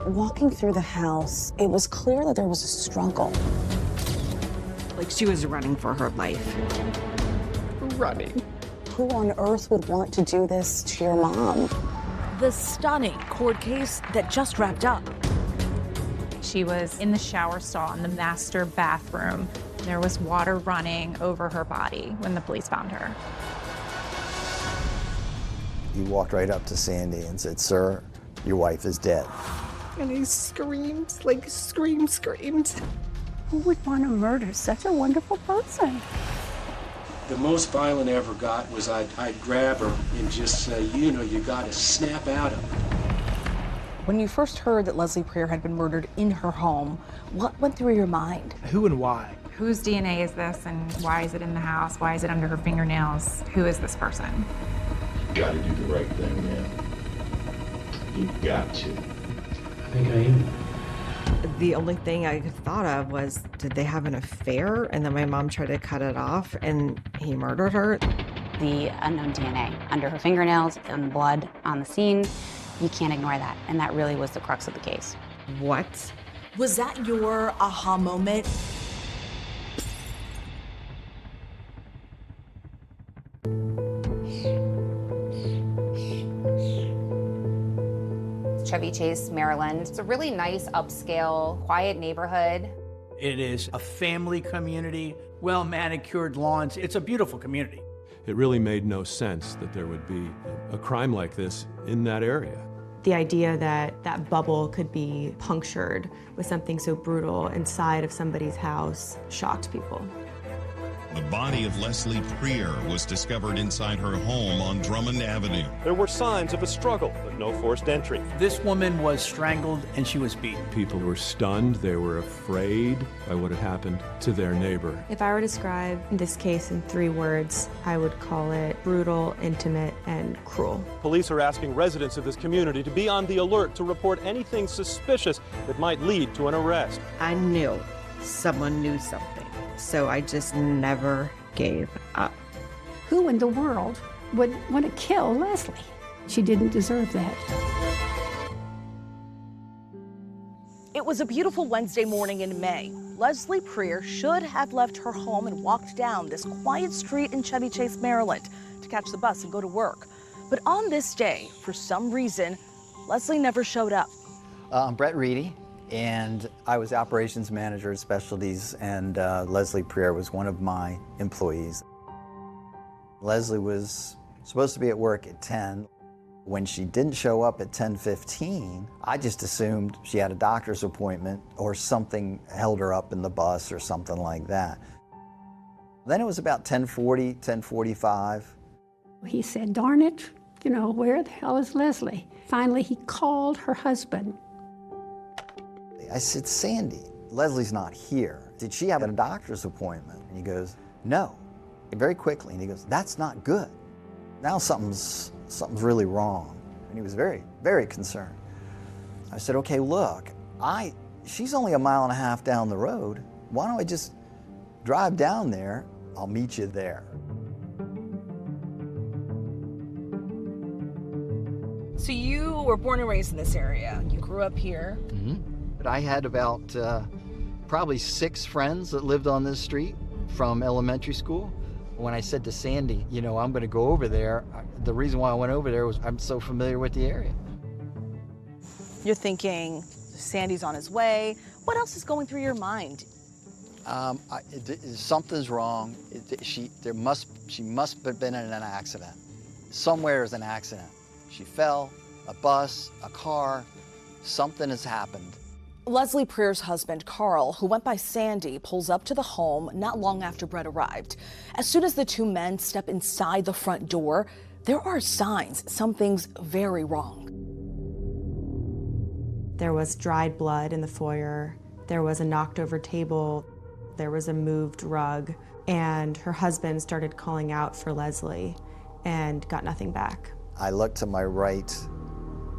Walking through the house, it was clear that there was a struggle. Like she was running for her life. Running. Who on earth would want to do this to your mom? The stunning court case that just wrapped up. She was in the shower stall in the master bathroom. There was water running over her body when the police found her. He walked right up to Sandy and said, "Sir, your wife is dead." And he screamed, like screamed. Who would want to murder such a wonderful person? The most violent I ever got was I'd grab her and just say, you know, you gotta snap out of it. When you first heard that Leslie Prior had been murdered in her home, what went through your mind? Who and why? Whose DNA is this and why is it in the house? Why is it under her fingernails? Who is this person? You gotta do the right thing, man. You've got to. I think I am. The only thing I thought of was, did they have an affair? And then my mom tried to cut it off and he murdered her. The unknown DNA under her fingernails and blood on the scene, you can't ignore that. And that really was the crux of the case. What? Was that your aha moment? Chevy Chase, Maryland. It's a really nice, upscale, quiet neighborhood. It is a family community, well-manicured lawns. It's a beautiful community. It really made no sense that there would be a crime like this in that area. The idea that that bubble could be punctured with something so brutal inside of somebody's house shocked people. The body of Leslie Prior was discovered inside her home on Drummond Avenue. There were signs of a struggle, but no forced entry. This woman was strangled and she was beaten. People were stunned. They were afraid by what had happened to their neighbor. If I were to describe this case in 3 words, I would call it brutal, intimate, and cruel. Police are asking residents of this community to be on the alert to report anything suspicious that might lead to an arrest. I knew someone knew something. So I just never gave up. Who in the world would want to kill Leslie? She didn't deserve that. It was a beautiful Wednesday morning in May. Leslie Prior should have left her home and walked down this quiet street in Chevy Chase, Maryland to catch the bus and go to work. But on this day, for some reason, Leslie never showed up. I'm Brett Reedy, and I was operations manager at Specialties, and Leslie Prior was one of my employees. Leslie was supposed to be at work at 10. When she didn't show up at 10:15, I just assumed she had a doctor's appointment or something held her up in the bus or something like that. Then it was about 10:40, 10:45. He said, "Darn it, you know, where the hell is Leslie?" Finally, he called her husband. I said, "Sandy, Leslie's not here. Did she have a doctor's appointment?" And he goes, "No." Very quickly, and he goes, "That's not good. Now something's really wrong." And he was very, very concerned. I said, "Okay, look, she's only a mile and a half down the road. Why don't I just drive down there? I'll meet you there." So you were born and raised in this area. You grew up here. But I had about probably 6 friends that lived on this street from elementary school. When I said to Sandy, you know, I'm going to go over there, the reason why I went over there was I'm so familiar with the area. You're thinking, Sandy's on his way. What else is going through your mind? Something's wrong. She must have been in an accident. Somewhere is an accident. She fell, a bus, a car, something has happened. Leslie Prior's husband, Carl, who went by Sandy, pulls up to the home not long after Brett arrived. As soon as the 2 men step inside the front door, there are signs something's very wrong. There was dried blood in the foyer. There was a knocked over table. There was a moved rug. And her husband started calling out for Leslie and got nothing back. I looked to my right,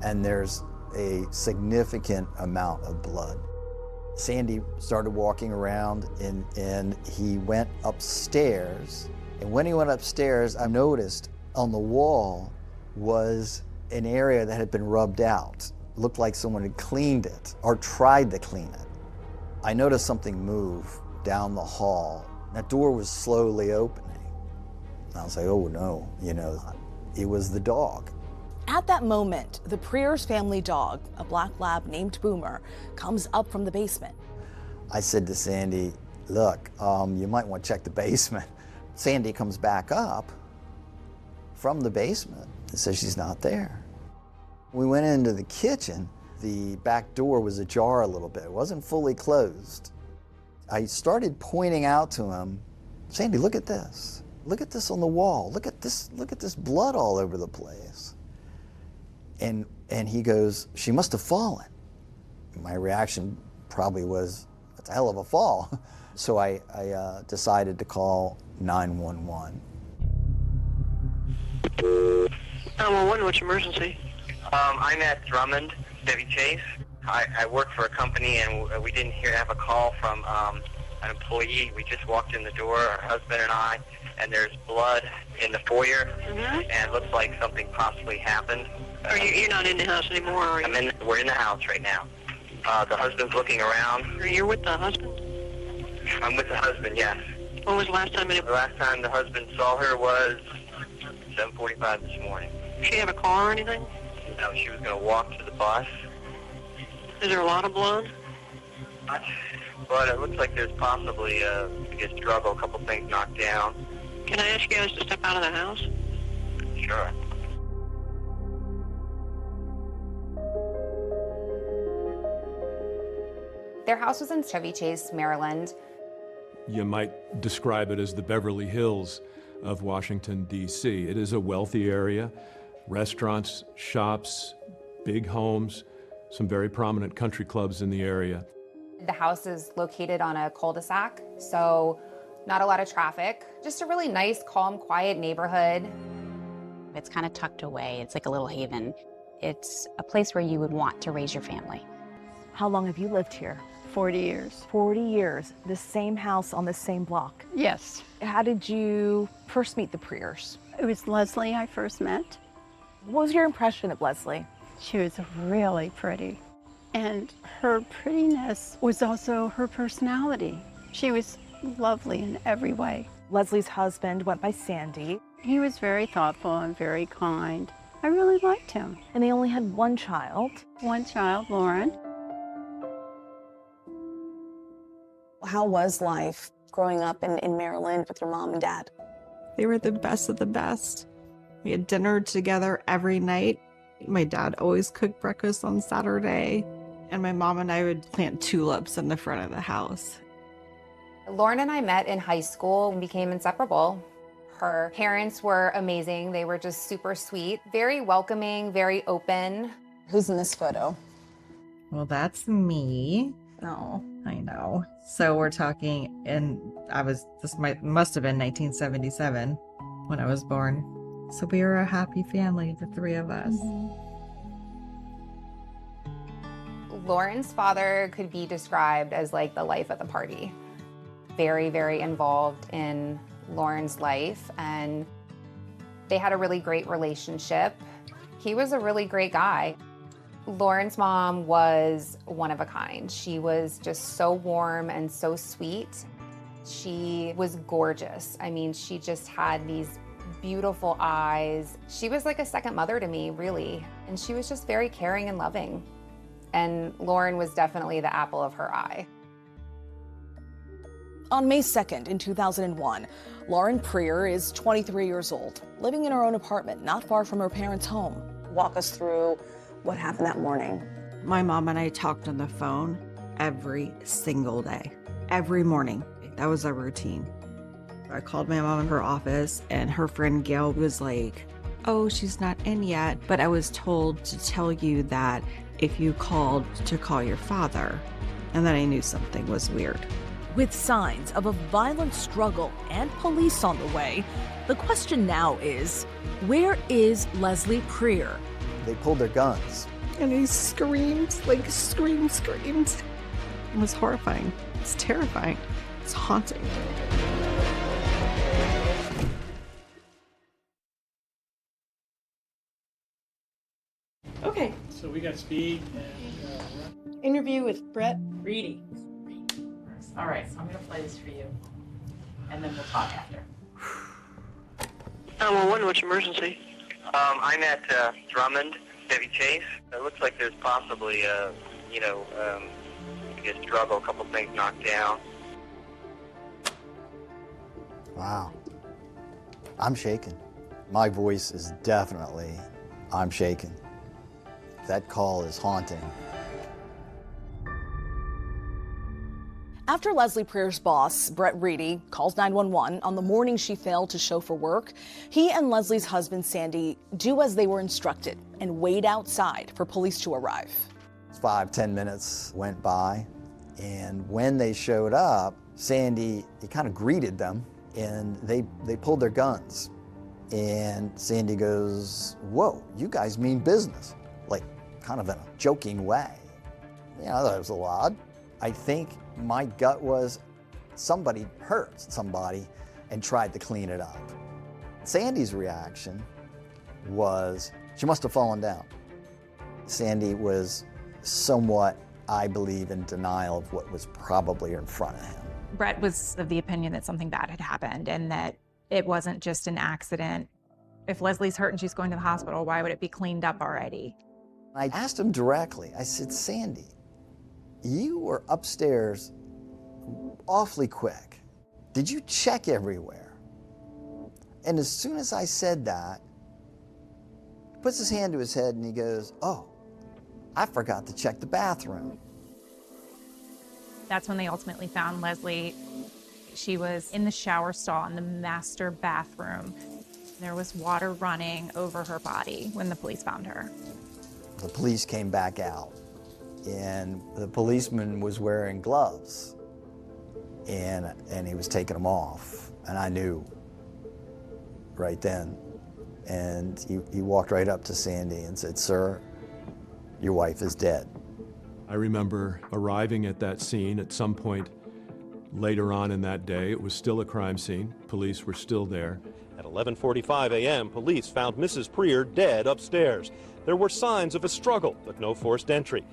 and there's a significant amount of blood. Sandy started walking around, and he went upstairs. And when he went upstairs, I noticed on the wall was an area that had been rubbed out. looked like someone had cleaned it or tried to clean it. I noticed something move down the hall. That door was slowly opening. And I was like, oh no, you know, it was the dog. At that moment, the Preer's family dog, a black lab named Boomer, comes up from the basement. I said to Sandy, look, you might want to check the basement. Sandy comes back up from the basement and says she's not there. We went into the kitchen. The back door was ajar a little bit. It wasn't fully closed. I started pointing out to him, Sandy, look at this. Look at this on the wall. Look at this blood all over the place. And he goes, she must have fallen. My reaction probably was, that's a hell of a fall. So I decided to call 911. 911, what's your emergency? I'm at Drummond, Chevy Chase. I work for a company, and we didn't have a call from an employee. We just walked in the door, our husband and I, and there's blood in the foyer, and it looks like something possibly happened. You're not in the house anymore, are you? We're in the house right now. The husband's looking around. You're with the husband? I'm with the husband, yes. When was the last time? The last time the husband saw her was 7:45 this morning. Did she have a car or anything? No, she was going to walk to the bus. Is there a lot of blood? But it looks like there's possibly a struggle, a couple things knocked down. Can I ask you guys to step out of the house? Sure. Their house was in Chevy Chase, Maryland. You might describe it as the Beverly Hills of Washington, D.C. It is a wealthy area, restaurants, shops, big homes, some very prominent country clubs in the area. The house is located on a cul-de-sac, so not a lot of traffic. Just a really nice, calm, quiet neighborhood. It's kind of tucked away. It's like a little haven. It's a place where you would want to raise your family. How long have you lived here? 40 years. 40 years. The same house on the same block? Yes. How did you first meet the Preers? It was Leslie I first met. What was your impression of Leslie? She was really pretty. And her prettiness was also her personality. She was lovely in every way. Leslie's husband went by Sandy. He was very thoughtful and very kind. I really liked him. And they only had one child? One child, Lauren. How was life growing up in Maryland with your mom and dad? They were the best of the best. We had dinner together every night. My dad always cooked breakfast on Saturday, and my mom and I would plant tulips in the front of the house. Lauren and I met in high school and became inseparable. Her parents were amazing. They were just super sweet, very welcoming, very open. Who's in this photo? Well, that's me. No. I know. So we're talking, and must have been 1977 when I was born. So we were a happy family, the three of us. Lauren's father could be described as like the life of the party. Very, very involved in Lauren's life, and they had a really great relationship. He was a really great guy. Lauren's mom was one of a kind. She was just so warm and so sweet. She was gorgeous. I mean, she just had these beautiful eyes. She was like a second mother to me, really. And she was just very caring and loving. And Lauren was definitely the apple of her eye. On May 2nd in 2001, Lauren Preer is 23 years old, living in her own apartment not far from her parents' home. Walk us through what happened that morning. My mom and I talked on the phone every single day, every morning. That was our routine. I called my mom in her office, and her friend Gail was like, oh, she's not in yet, but I was told to tell you that if you called to call your father. And then I knew something was weird. With signs of a violent struggle and police on the way, the question now is, where is Leslie Preer? They pulled their guns. And he screamed, like screamed. It was horrifying. It's terrifying. It's haunting. Okay, so we got Speed and Interview with Brett Reedy. All right, so I'm going to play this for you, and then we'll talk after. 911, what's your emergency? I'm at Drummond, Chevy Chase. It looks like there's possibly I guess struggle, a couple things knocked down. Wow. I'm shaken. My voice is definitely, I'm shaken. That call is haunting. After Leslie Prier's boss, Brett Reedy, calls 911 on the morning she failed to show for work, he and Leslie's husband, Sandy, do as they were instructed and wait outside for police to arrive. 5-10 minutes went by, and when they showed up, Sandy, he kind of greeted them, and they pulled their guns. And Sandy goes, "Whoa, you guys mean business?" Like, kind of in a joking way. You know, I thought it was a little odd. I think my gut was somebody hurt somebody and tried to clean it up. Sandy's reaction was she must have fallen down. Sandy was somewhat, I believe, in denial of what was probably in front of him. Brett was of the opinion that something bad had happened and that it wasn't just an accident. If Leslie's hurt and she's going to the hospital, why would it be cleaned up already? I asked him directly, I said, "Sandy, you were upstairs awfully quick. Did you check everywhere?" And as soon as I said that, he puts his hand to his head and he goes, "Oh, I forgot to check the bathroom." That's when they ultimately found Leslie. She was in the shower stall in the master bathroom. There was water running over her body when the police found her. The police came back out, and the policeman was wearing gloves, and he was taking them off, and I knew right then. And he walked right up to Sandy and said, "Sir, your wife is dead." I remember arriving at that scene at some point later on in that day. It was still a crime scene. Police were still there. At 11:45 a.m., police found Mrs. Prier dead upstairs. There were signs of a struggle, but no forced entry.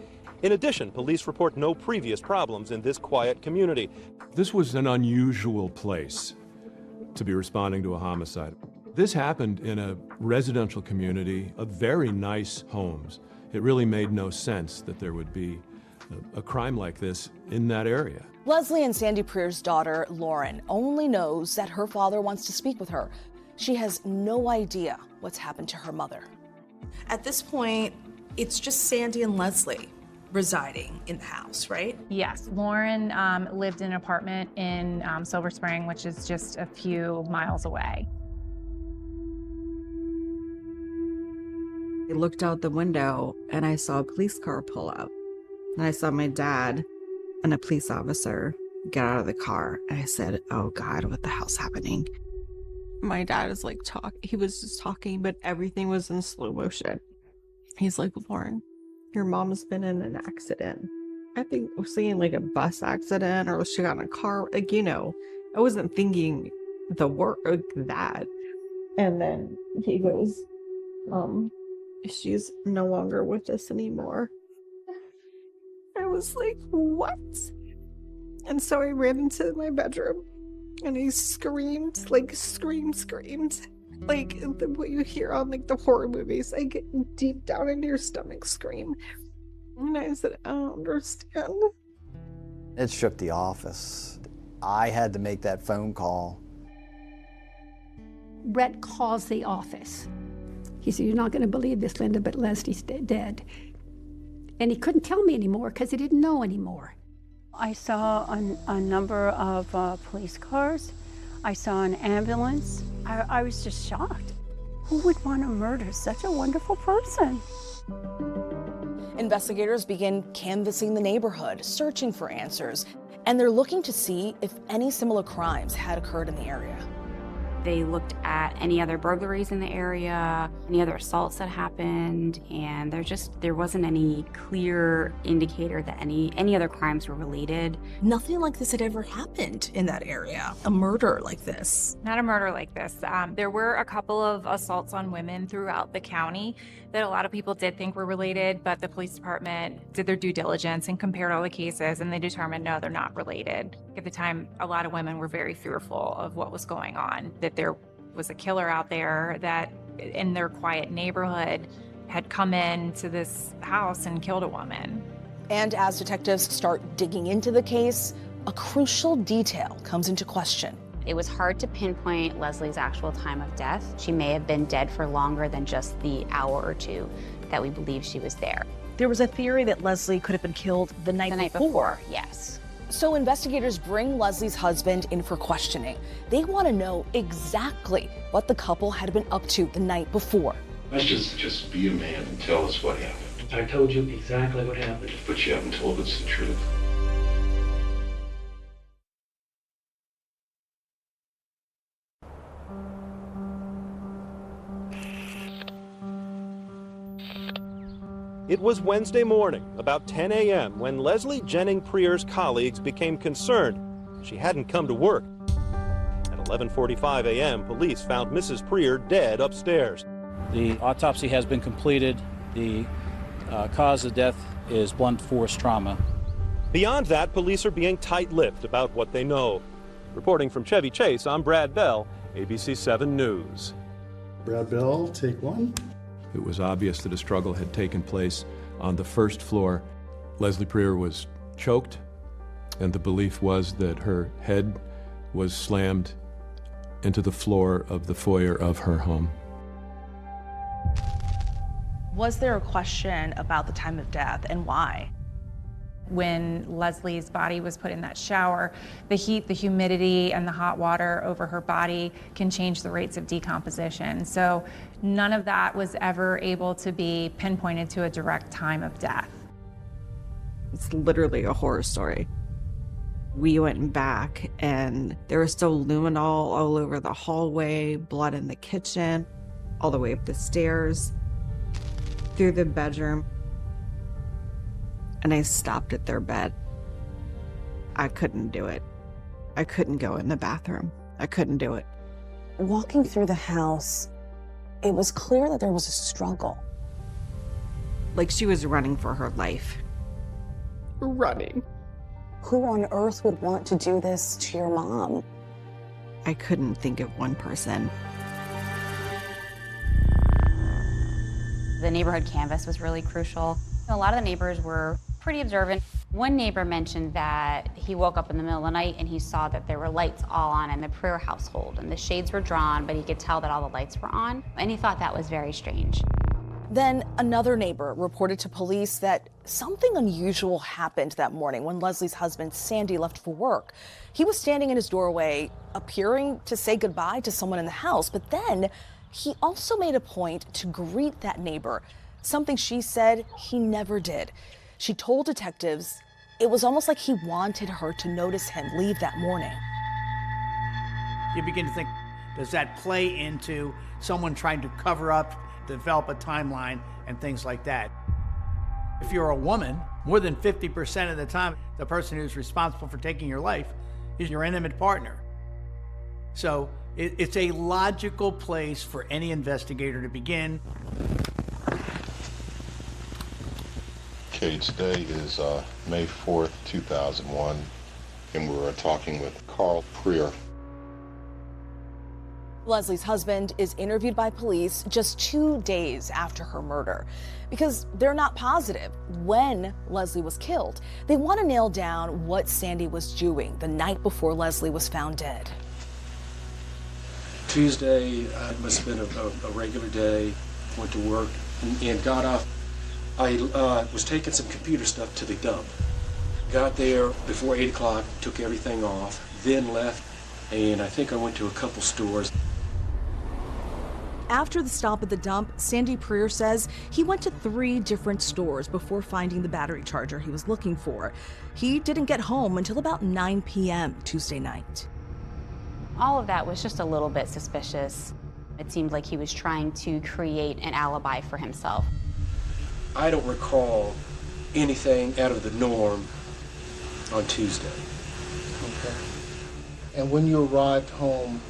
In addition, police report no previous problems in this quiet community. This was an unusual place to be responding to a homicide. This happened in a residential community of very nice homes. It really made no sense that there would be a crime like this in that area. Leslie and Sandy Prier's daughter, Lauren, only knows that her father wants to speak with her. She has no idea what's happened to her mother. At this point, it's just Sandy and Leslie residing in the house, right? Yes, Lauren lived in an apartment in Silver Spring, which is just a few miles away. I looked out the window and I saw a police car pull up. And I saw my dad and a police officer get out of the car. And I said, "Oh God, what the hell's happening?" My dad is like he was just talking, but everything was in slow motion. He's like, "Lauren, your mom's been in an accident. I think we're seeing like a bus accident or she got in a car." Like, you know, I wasn't thinking the work like that. And then he goes, "She's no longer with us anymore." I was like, "What?" And so I ran into my bedroom and I screamed, like screamed. Like what you hear on like the horror movies, I get deep down into your stomach scream. And I said, "I don't understand." It shook the office. I had to make that phone call. Brett calls the office. He said, "You're not going to believe this, Linda, but Leslie's dead." And he couldn't tell me anymore because he didn't know anymore. I saw a number of police cars. I saw an ambulance. I was just shocked. Who would want to murder such a wonderful person? Investigators begin canvassing the neighborhood, searching for answers, and they're looking to see if any similar crimes had occurred in the area. They looked at any other burglaries in the area, any other assaults that happened, and there wasn't any clear indicator that any other crimes were related. Nothing like this had ever happened in that area, a murder like this. Not a murder like this. There were a couple of assaults on women throughout the county that a lot of people did think were related, but the police department did their due diligence and compared all the cases, and they determined, no, they're not related. At the time, a lot of women were very fearful of what was going on, that there was a killer out there that in their quiet neighborhood had come into this house and killed a woman. And as detectives start digging into the case, a crucial detail comes into question. It was hard to pinpoint Leslie's actual time of death. She may have been dead for longer than just the hour or two that we believe she was there. There was a theory that Leslie could have been killed the night before. Yes. So investigators bring Leslie's husband in for questioning. They want to know exactly what the couple had been up to the night before. Let's just be a man and tell us what happened. I told you exactly what happened. But you haven't told us the truth. It was Wednesday morning, about 10 a.m., when Leslie Jennings Prier's colleagues became concerned she hadn't come to work. At 11:45 a.m., police found Mrs. Prier dead upstairs. The autopsy has been completed. The cause of death is blunt force trauma. Beyond that, police are being tight-lipped about what they know. Reporting from Chevy Chase, I'm Brad Bell, ABC 7 News. Brad Bell, take one. It was obvious that a struggle had taken place on the first floor. Leslie Prier was choked, and the belief was that her head was slammed into the floor of the foyer of her home. Was there a question about the time of death and why? When Leslie's body was put in that shower, the heat, the humidity, and the hot water over her body can change the rates of decomposition. So none of that was ever able to be pinpointed to a direct time of death. It's literally a horror story. We went back and there was still luminol all over the hallway, blood in the kitchen, all the way up the stairs, through the bedroom. And I stopped at their bed. I couldn't do it. I couldn't go in the bathroom. I couldn't do it. Walking through the house, it was clear that there was a struggle. Like she was running for her life. Running. Who on earth would want to do this to your mom? I couldn't think of one person. The neighborhood canvas was really crucial. A lot of the neighbors were pretty observant. One neighbor mentioned that he woke up in the middle of the night and he saw that there were lights all on in the Prier household, and the shades were drawn, but he could tell that all the lights were on, and he thought that was very strange. Then another neighbor reported to police that something unusual happened that morning when Leslie's husband, Sandy, left for work. He was standing in his doorway, appearing to say goodbye to someone in the house, but then he also made a point to greet that neighbor, something she said he never did. She told detectives it was almost like he wanted her to notice him leave that morning. You begin to think, does that play into someone trying to cover up, develop a timeline, and things like that? If you're a woman, more than 50% of the time, the person who's responsible for taking your life is your intimate partner. So it's a logical place for any investigator to begin. Okay, today is May 4th, 2001, and we're talking with Carl Prier. Leslie's husband is interviewed by police just 2 days after her murder because they're not positive when Leslie was killed. They want to nail down what Sandy was doing the night before Leslie was found dead. Tuesday, it must have been a regular day. Went to work and got off. I was taking some computer stuff to the dump. Got there before 8 o'clock, took everything off, then left, and I think I went to a couple stores. After the stop at the dump, Sandy Prier says he went to 3 different stores before finding the battery charger he was looking for. He didn't get home until about 9 p.m. Tuesday night. All of that was just a little bit suspicious. It seemed like he was trying to create an alibi for himself. I don't recall anything out of the norm on Tuesday. Okay. And when you arrived home,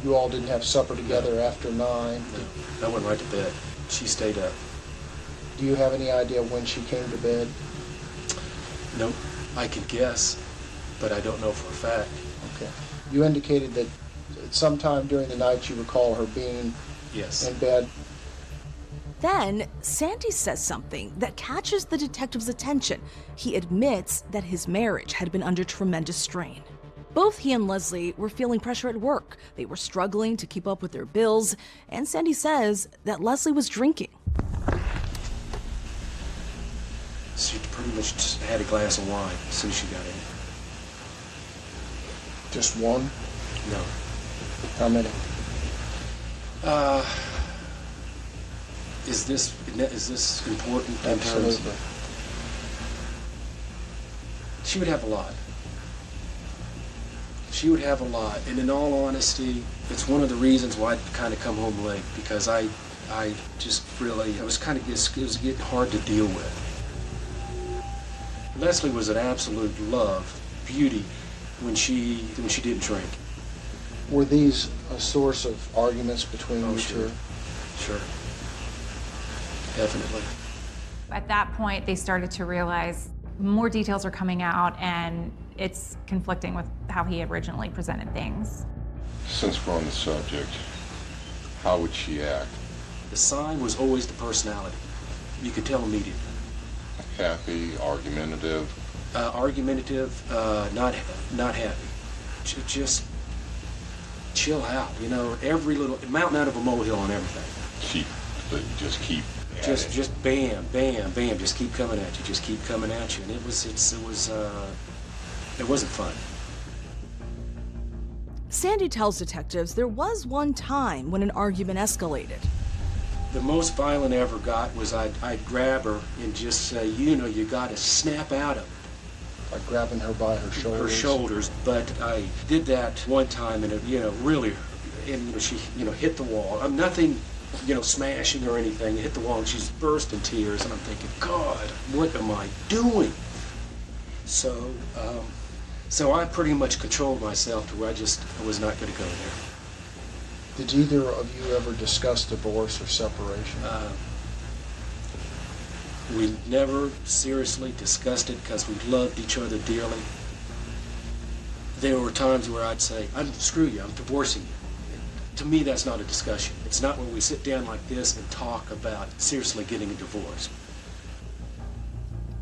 you all didn't have supper together after 9? No, I went right to bed. She stayed up. Do you have any idea when she came to bed? Nope. I could guess, but I don't know for a fact. Okay. You indicated that sometime during the night you recall her being in bed. Then, Sandy says something that catches the detective's attention. He admits that his marriage had been under tremendous strain. Both he and Leslie were feeling pressure at work. They were struggling to keep up with their bills, and Sandy says that Leslie was drinking. She pretty much just had a glass of wine as soon as she got in. Just one? No. How many? Is this important in terms Absolutely. of... She would have a lot. She would have a lot, and in all honesty, it's one of the reasons why I kind of come home late, because I just really, it was getting hard to deal with. Leslie was an absolute love, beauty, when she didn't drink. Were these a source of arguments between you sure. two? Sure. Definitely. At that point, they started to realize more details are coming out and it's conflicting with how he originally presented things. Since we're on the subject, how would she act? The sign was always the personality. You could tell immediately. Happy, argumentative? Not happy. Just chill out, you know, every little, mountain out of a molehill on everything. Just keep Just bam, bam, bam, just keep coming at you, just keep coming at you. And it wasn't fun. Sandy tells detectives there was one time when an argument escalated. The most violent I ever got was I'd grab her and just say, you know, you gotta snap out of it. Like grabbing her by her shoulders? Her shoulders, but I did that one time and it, you know, really, and she, you know, hit the wall. I'm nothing, you know, smashing or anything, hit the wall and she's burst in tears and I'm thinking, God, what am I doing? So I pretty much controlled myself to where I was not gonna go there. Did either of you ever discuss divorce or separation? We never seriously discussed it because we loved each other dearly. There were times where I'd say, screw you, I'm divorcing you. To me, that's not a discussion. It's not when we sit down like this and talk about seriously getting a divorce.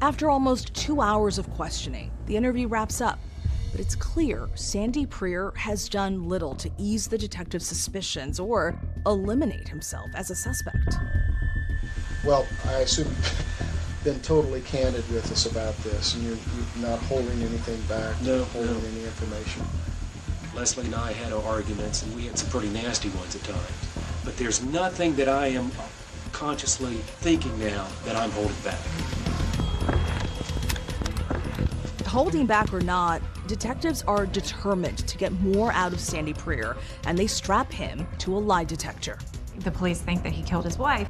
After almost 2 hours of questioning, the interview wraps up. But it's clear Sandy Preer has done little to ease the detective's suspicions or eliminate himself as a suspect. Well, I assume you've been totally candid with us about this, and you're not holding anything back, holding any information. Leslie and I had our arguments, and we had some pretty nasty ones at times. But there's nothing that I am consciously thinking now that I'm holding back. Holding back or not, detectives are determined to get more out of Sandy Preer, and they strap him to a lie detector. The police think that he killed his wife.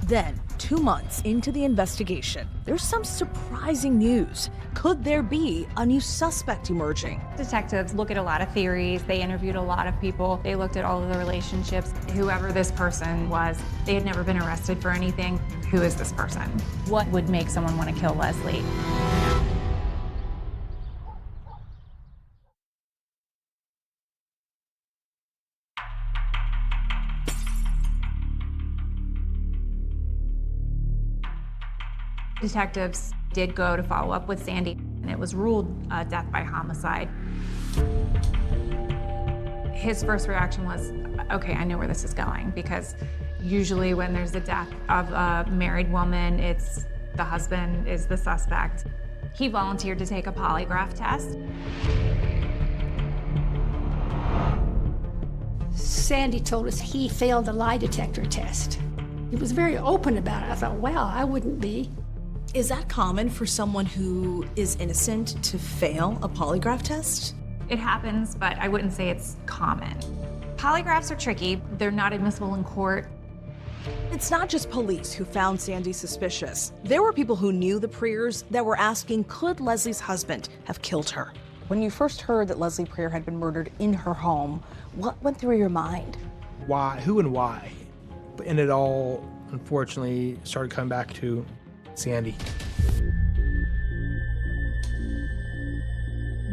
Then, 2 months into the investigation, there's some surprising news. Could there be a new suspect emerging? Detectives look at a lot of theories. They interviewed a lot of people. They looked at all of the relationships. Whoever this person was, they had never been arrested for anything. Who is this person? What would make someone want to kill Leslie? Detectives did go to follow up with Sandy, and it was ruled death by homicide. His first reaction was, okay, I know where this is going, because usually when there's a death of a married woman, it's the husband is the suspect. He volunteered to take a polygraph test. Sandy told us he failed the lie detector test. He was very open about it. I thought, wow, I wouldn't be. Is that common for someone who is innocent to fail a polygraph test? It happens, but I wouldn't say it's common. Polygraphs are tricky. They're not admissible in court. It's not just police who found Sandy suspicious. There were people who knew the Preers that were asking, could Leslie's husband have killed her? When you first heard that Leslie Preer had been murdered in her home, what went through your mind? Why, who and why? And it all, unfortunately, started coming back to Sandy.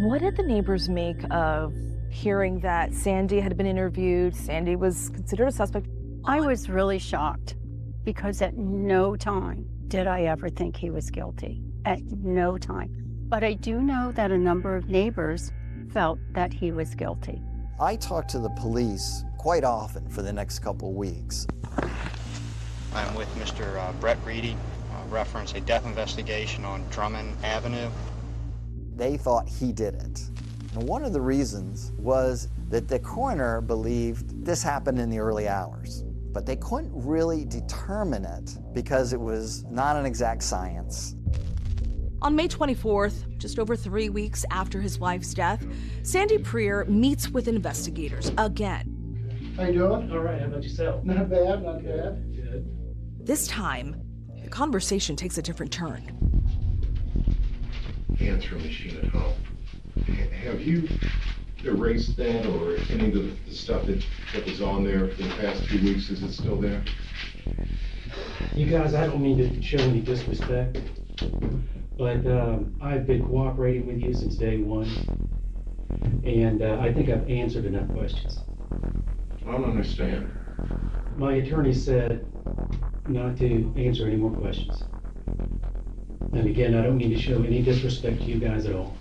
What did the neighbors make of hearing that Sandy had been interviewed, Sandy was considered a suspect? I was really shocked because at no time did I ever think he was guilty. At no time. But I do know that a number of neighbors felt that he was guilty. I talked to the police quite often for the next couple weeks. I'm with Mr. Brett Reedy, reference a death investigation on Drummond Avenue. They thought he did it. And one of the reasons was that the coroner believed this happened in the early hours, but they couldn't really determine it because it was not an exact science. On May 24th, just over 3 weeks after his wife's death, Sandy Preer meets with investigators again. How you doing? All right, how about yourself? Not bad, not bad. Good. This time, the conversation takes a different turn. Answer machine at home. Have you erased that or any of the stuff that was on there for the past 2 weeks? Is it still there? You guys, I don't mean to show any disrespect, but I've been cooperating with you since day one, and I think I've answered enough questions. I don't understand. My attorney said not to answer any more questions. And again, I don't mean to show any disrespect to you guys at all.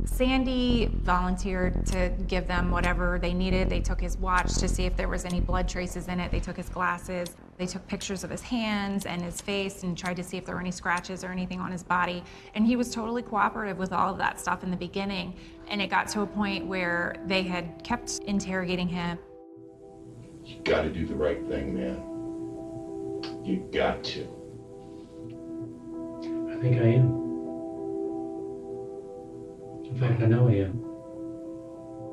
Sandy volunteered to give them whatever they needed. They took his watch to see if there was any blood traces in it. They took his glasses. They took pictures of his hands and his face and tried to see if there were any scratches or anything on his body. And he was totally cooperative with all of that stuff in the beginning. And it got to a point where they had kept interrogating him. You gotta do the right thing, man. You got to. I think I am. In fact, I know I am.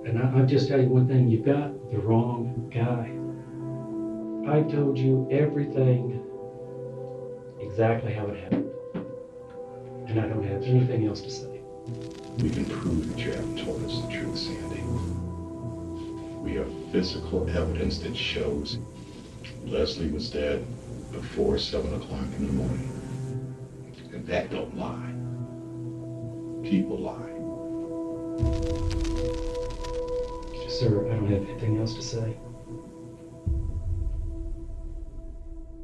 And I'll just tell you one thing, you've got the wrong guy. I told you everything exactly how it happened. And I don't have anything else to say. We can prove that you haven't told us the truth, Sandy. We have physical evidence that shows Leslie was dead before 7 o'clock in the morning. And that don't lie. People lie. Sir, I don't have anything else to say.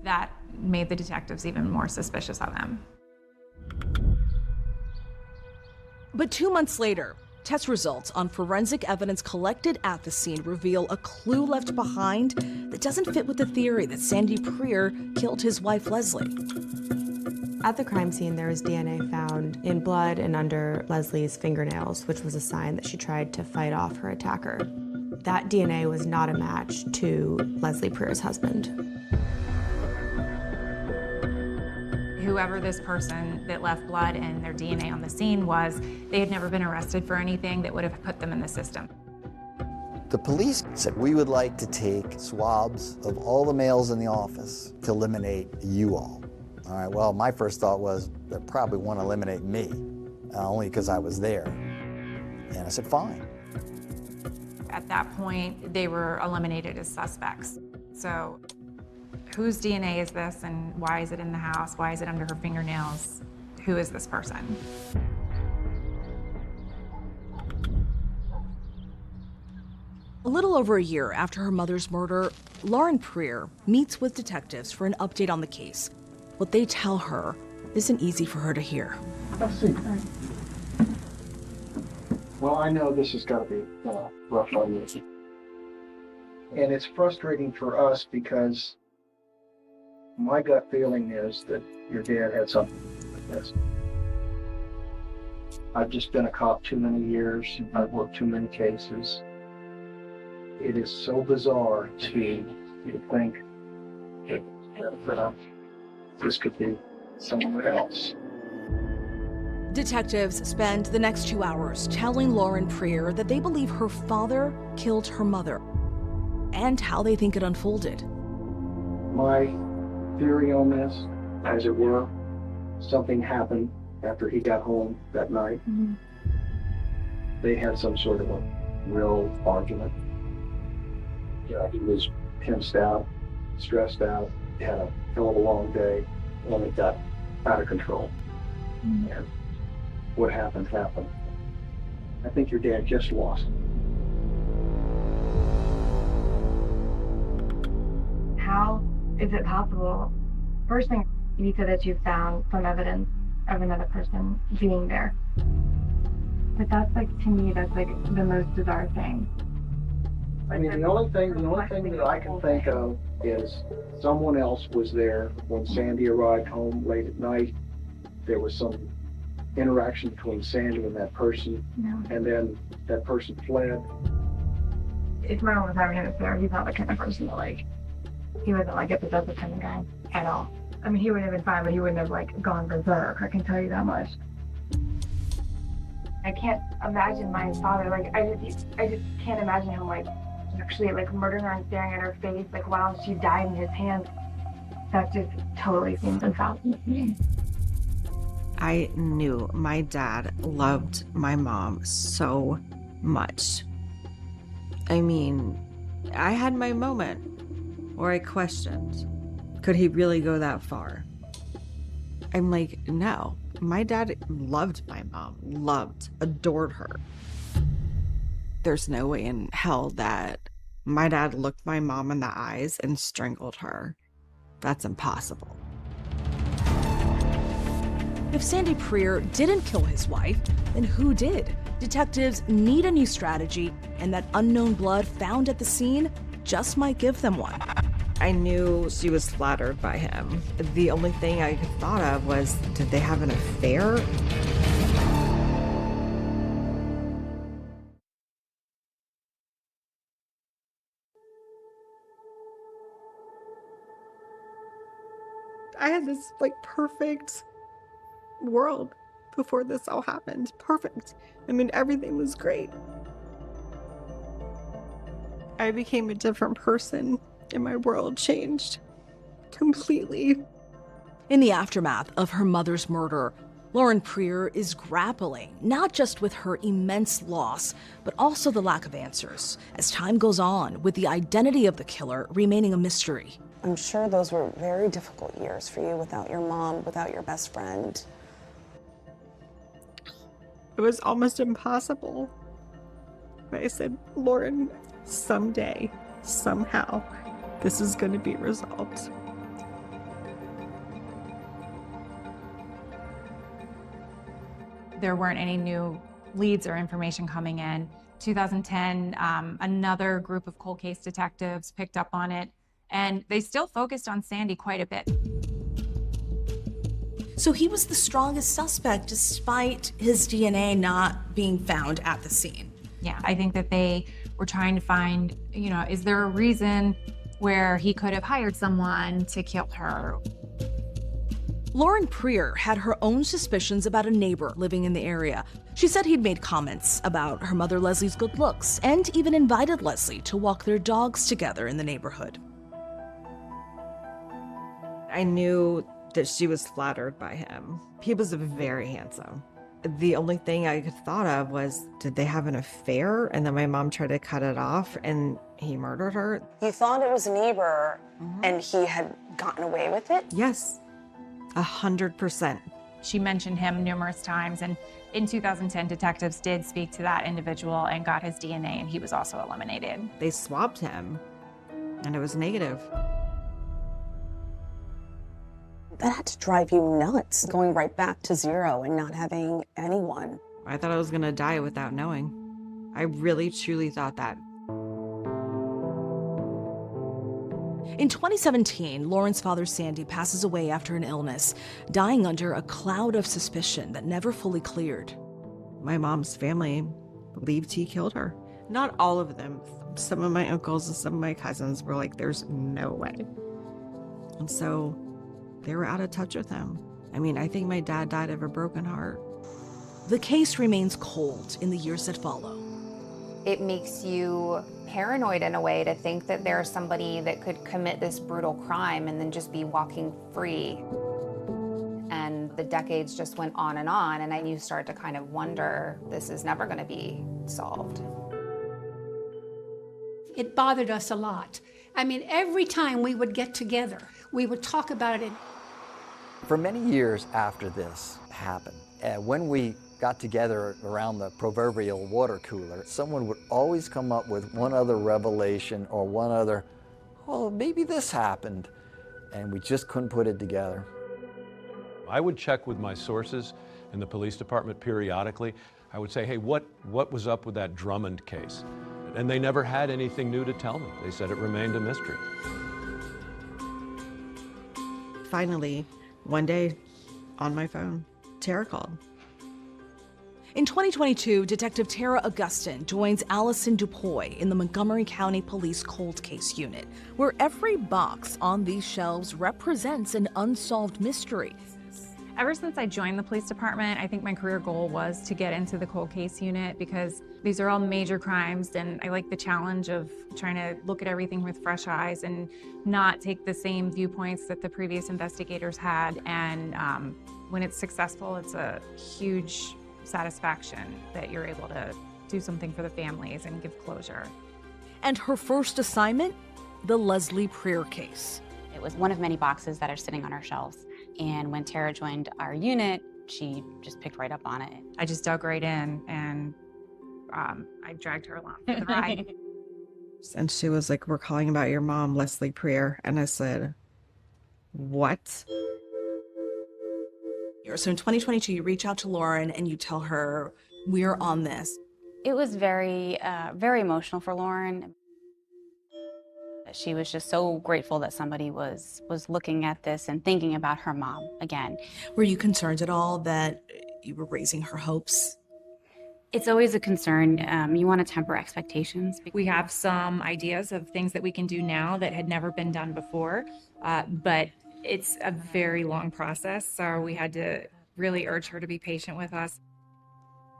That made the detectives even more suspicious of him. But 2 months later, test results on forensic evidence collected at the scene reveal a clue left behind that doesn't fit with the theory that Sandy Preer killed his wife, Leslie. At the crime scene, there was DNA found in blood and under Leslie's fingernails, which was a sign that she tried to fight off her attacker. That DNA was not a match to Leslie Preer's husband. Whoever this person that left blood and their DNA on the scene was, they had never been arrested for anything that would have put them in the system. The police said, we would like to take swabs of all the males in the office to eliminate you all. All right, well, my first thought was they probably want to eliminate me, only because I was there. And I said, fine. At that point, they were eliminated as suspects. So whose DNA is this and why is it in the house? Why is it under her fingernails? Who is this person? A little over a year after her mother's murder, Lauren Preer meets with detectives for an update on the case. What they tell her isn't easy for her to hear. Well, I know this has got to be rough on you. And it's frustrating for us because my gut feeling is that your dad had something to do with this. I've just been a cop too many years. I've worked too many cases. It is so bizarre to think that this could be someone else. Detectives spend the next 2 hours telling Lauren Preer that they believe her father killed her mother. and how they think it unfolded. My theory on this, as it were, something happened after he got home that night. They had some sort of a real argument. Yeah, he was tensed out, stressed out, had a hell of a long day, and it got out of control. And what happened, happened. I think your dad just lost it. How is it possible? First thing, you said that you found some evidence of another person being there. But that's like, to me, that's like the most bizarre thing. I mean, the only thing that I can think of is someone else was there when Sandy arrived home late at night. There was some interaction between Sandy and that person, and then that person fled. If Marlon was having an affair, he's not the kind of person that, like, he wasn't like a possessive kind of guy at all. I mean, he would have been fine, but he wouldn't have, like, gone berserk, I can tell you that much. I can't imagine my father, like, I just can't imagine him, like, actually, like, murdering her and staring at her face, like, while she died in his hands. That just totally seems unfathomable to me. I knew my dad loved my mom so much. I mean, I had my moment where I questioned, could he really go that far? I'm like, no. My dad loved my mom, adored her. There's no way in hell that my dad looked my mom in the eyes and strangled her. That's impossible. If Sandy Preer didn't kill his wife, then who did? Detectives need a new strategy, and that unknown blood found at the scene just might give them one. I knew she was flattered by him. The only thing I thought of was, did they have an affair? I had this, like, perfect world before this all happened. Perfect. I mean, everything was great. I became a different person and my world changed completely. In the aftermath of her mother's murder, Lauren Preer is grappling not just with her immense loss, but also the lack of answers as time goes on, with the identity of the killer remaining a mystery. I'm sure those were very difficult years for you without your mom, without your best friend. It was almost impossible. But I said, Lauren, someday, somehow, this is going to be resolved. There weren't any new leads or information coming in. 2010, another group of cold case detectives picked up on it, and they still focused on Sandy quite a bit. So he was the strongest suspect despite his DNA not being found at the scene. Yeah, I think that they were trying to find, is there a reason where he could have hired someone to kill her? Lauren Preer had her own suspicions about a neighbor living in the area. She said he'd made comments about her mother Leslie's good looks and even invited Leslie to walk their dogs together in the neighborhood. I knew that she was flattered by him. He was very handsome. The only thing I thought of was, did they have an affair? And then my mom tried to cut it off and he murdered her. You thought it was a neighbor and he had gotten away with it? Yes, 100%. She mentioned him numerous times, and in 2010, detectives did speak to that individual and got his DNA, and he was also eliminated. They swabbed him, and it was negative. That had to drive you nuts, going right back to zero and not having anyone. I thought I was gonna die without knowing. I really, truly thought that. In 2017, Lauren's father, Sandy, passes away after an illness, dying under a cloud of suspicion that never fully cleared. My mom's family believed he killed her. Not all of them. Some of my uncles and some of my cousins were like, there's no way. And so they were out of touch with him. I mean, I think my dad died of a broken heart. The case remains cold in the years that follow. It makes you paranoid in a way to think that there's somebody that could commit this brutal crime and then just be walking free. And the decades just went on, and then you start to kind of wonder, this is never going to be solved. It bothered us a lot. I mean, every time we would get together, we would talk about it. For many years after this happened, when we got together around the proverbial water cooler, someone would always come up with one other revelation or one other, oh, maybe this happened, and we just couldn't put it together. I would check with my sources in the police department periodically. I would say, hey, what was up with that Drummond case? And they never had anything new to tell me. They said it remained a mystery. Finally, one day on my phone, Tara called. In 2022, Detective Tara Augustin joins Allison Dupuy in the Montgomery County Police Cold Case Unit, where every box on these shelves represents an unsolved mystery. Ever since I joined the police department, I think my career goal was to get into the cold case unit because these are all major crimes, and I like the challenge of trying to look at everything with fresh eyes and not take the same viewpoints that the previous investigators had. And when it's successful, it's a huge satisfaction that you're able to do something for the families and give closure. And her first assignment, the Leslie Preer case. It was one of many boxes that are sitting on our shelves. And when Tara joined our unit, she just picked right up on it. I just dug right in, and I dragged her along for the ride. And she was like, we're calling about your mom, Leslie Preer. And I said, what? So in 2022, you reach out to Lauren and you tell her, we're on this. It was very, very emotional for Lauren. She was just so grateful that somebody was looking at this and thinking about her mom again. Were you concerned at all that you were raising her hopes? It's always a concern. You want to temper expectations. We have some ideas of things that we can do now that had never been done before, but it's a very long process, so we had to really urge her to be patient with us.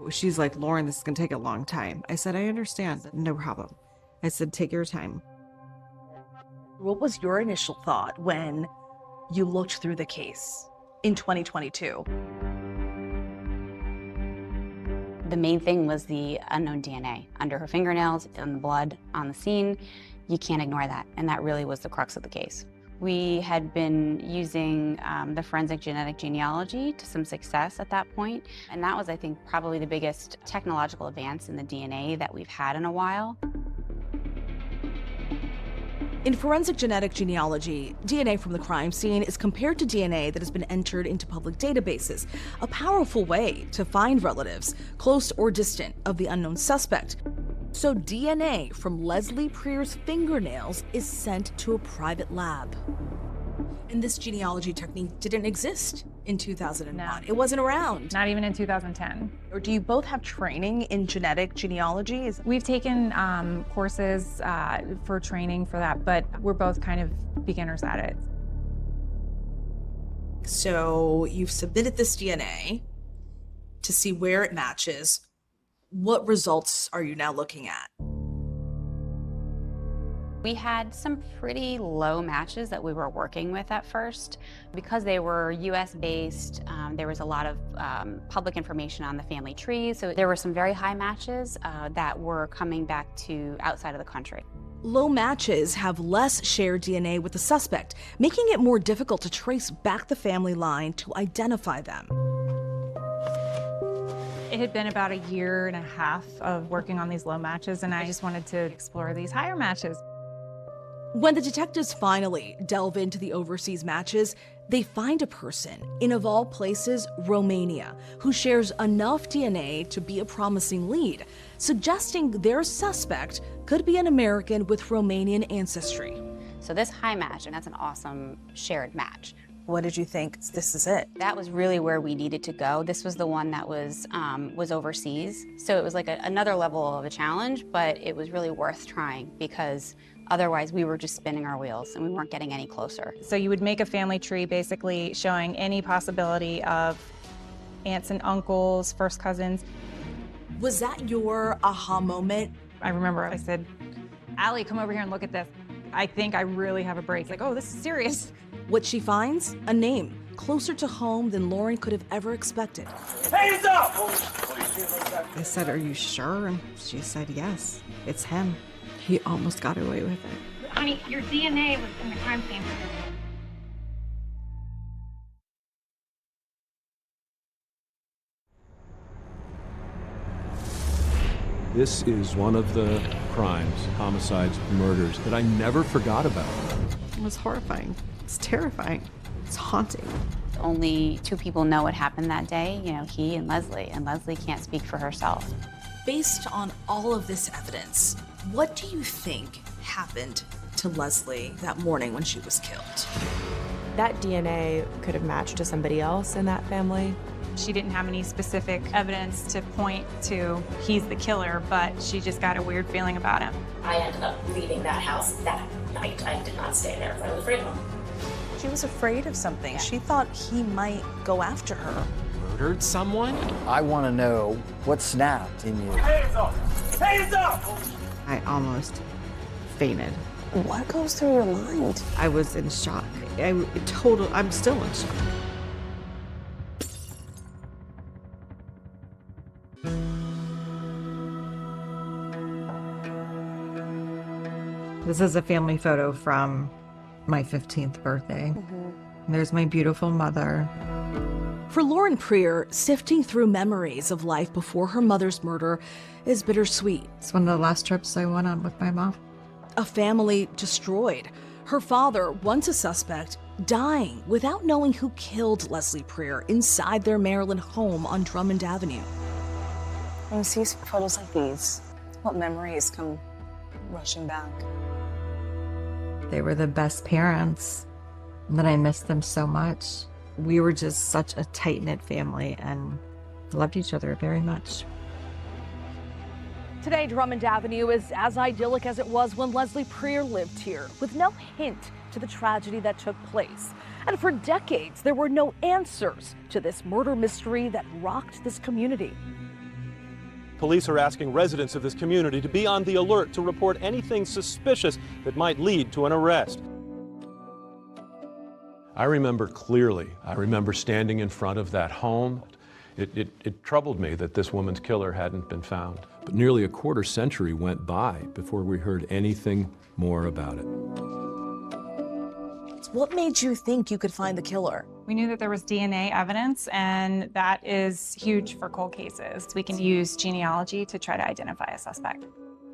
She's like, Lauren, this is going to take a long time. I said, I understand. No problem. I said, take your time. What was your initial thought when you looked through the case in 2022? The main thing was the unknown DNA under her fingernails and the blood on the scene. You can't ignore that, and that really was the crux of the case. We had been using the forensic genetic genealogy to some success at that point, and that was, I think, probably the biggest technological advance in the DNA that we've had in a while. In forensic genetic genealogy, DNA from the crime scene is compared to DNA that has been entered into public databases, a powerful way to find relatives, close or distant, of the unknown suspect. So DNA from Leslie Preer's fingernails is sent to a private lab. And this genealogy technique didn't exist in 2001. No. It wasn't around. Not even in 2010. Or do you both have training in genetic genealogy? We've taken courses for training for that, but we're both kind of beginners at it. So you've submitted this DNA to see where it matches. What results are you now looking at? We had some pretty low matches that we were working with at first. Because they were US-based, there was a lot of public information on the family tree, so there were some very high matches that were coming back to outside of the country. Low matches have less shared DNA with the suspect, making it more difficult to trace back the family line to identify them. It had been about a year and a half of working on these low matches, and I just wanted to explore these higher matches. When the detectives finally delve into the overseas matches, they find a person in, of all places, Romania, who shares enough DNA to be a promising lead, suggesting their suspect could be an American with Romanian ancestry. So this high match, and that's an awesome shared match. What did you think? This is it? That was really where we needed to go. This was the one that was overseas. So it was like another level of a challenge, but it was really worth trying because otherwise we were just spinning our wheels and we weren't getting any closer. So you would make a family tree basically showing any possibility of aunts and uncles, first cousins. Was that your aha moment I remember I said, Allie, come over here and look at this. I think I really have a break. Like, oh, this is serious. What she finds? A name closer to home than Lauren could have ever expected. Hands up! I said, are you sure? And she said, yes, it's him. He almost got away with it. Honey, your DNA was in the crime scene. This is one of the crimes, homicides, murders that I never forgot about. It was horrifying. It's terrifying. It's haunting. Only 2 people know what happened that day, he and Leslie can't speak for herself. Based on all of this evidence, what do you think happened to Leslie that morning when she was killed? That DNA could have matched to somebody else in that family. She didn't have any specific evidence to point to he's the killer, but she just got a weird feeling about him. I ended up leaving that house that night. I did not stay there. I was afraid of him. She was afraid of something. Yeah. She thought he might go after her. Murdered someone? I want to know what snapped in you. Hands up! Hands up! I almost fainted. What goes through your mind? I was in shock. I'm still in shock. This is a family photo from my 15th birthday. There's my beautiful mother. For Lauren Prieur, sifting through memories of life before her mother's murder is bittersweet. It's one of the last trips I went on with my mom. A family destroyed. Her father, once a suspect, dying without knowing who killed Leslie Prieur inside their Maryland home on Drummond Avenue. When you see photos like these, what memories come rushing back? They were the best parents, and I miss them so much. We were just such a tight-knit family and loved each other very much. Today, Drummond Avenue is as idyllic as it was when Leslie Prieur lived here, with no hint to the tragedy that took place. And for decades, there were no answers to this murder mystery that rocked this community. Police are asking residents of this community to be on the alert to report anything suspicious that might lead to an arrest. I remember clearly, I remember standing in front of that home. It troubled me that this woman's killer hadn't been found. But nearly a quarter century went by before we heard anything more about it. What made you think you could find the killer? We knew that there was DNA evidence, and that is huge for cold cases. We can use genealogy to try to identify a suspect.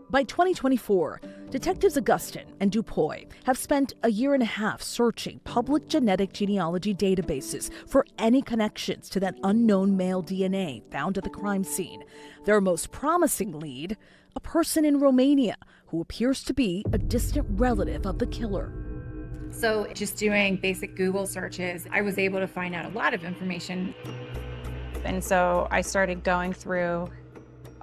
By 2024, Detectives Augustin and Dupuy have spent a year and a half searching public genetic genealogy databases for any connections to that unknown male DNA found at the crime scene. Their most promising lead, a person in Romania who appears to be a distant relative of the killer. So just doing basic Google searches, I was able to find out a lot of information. And so I started going through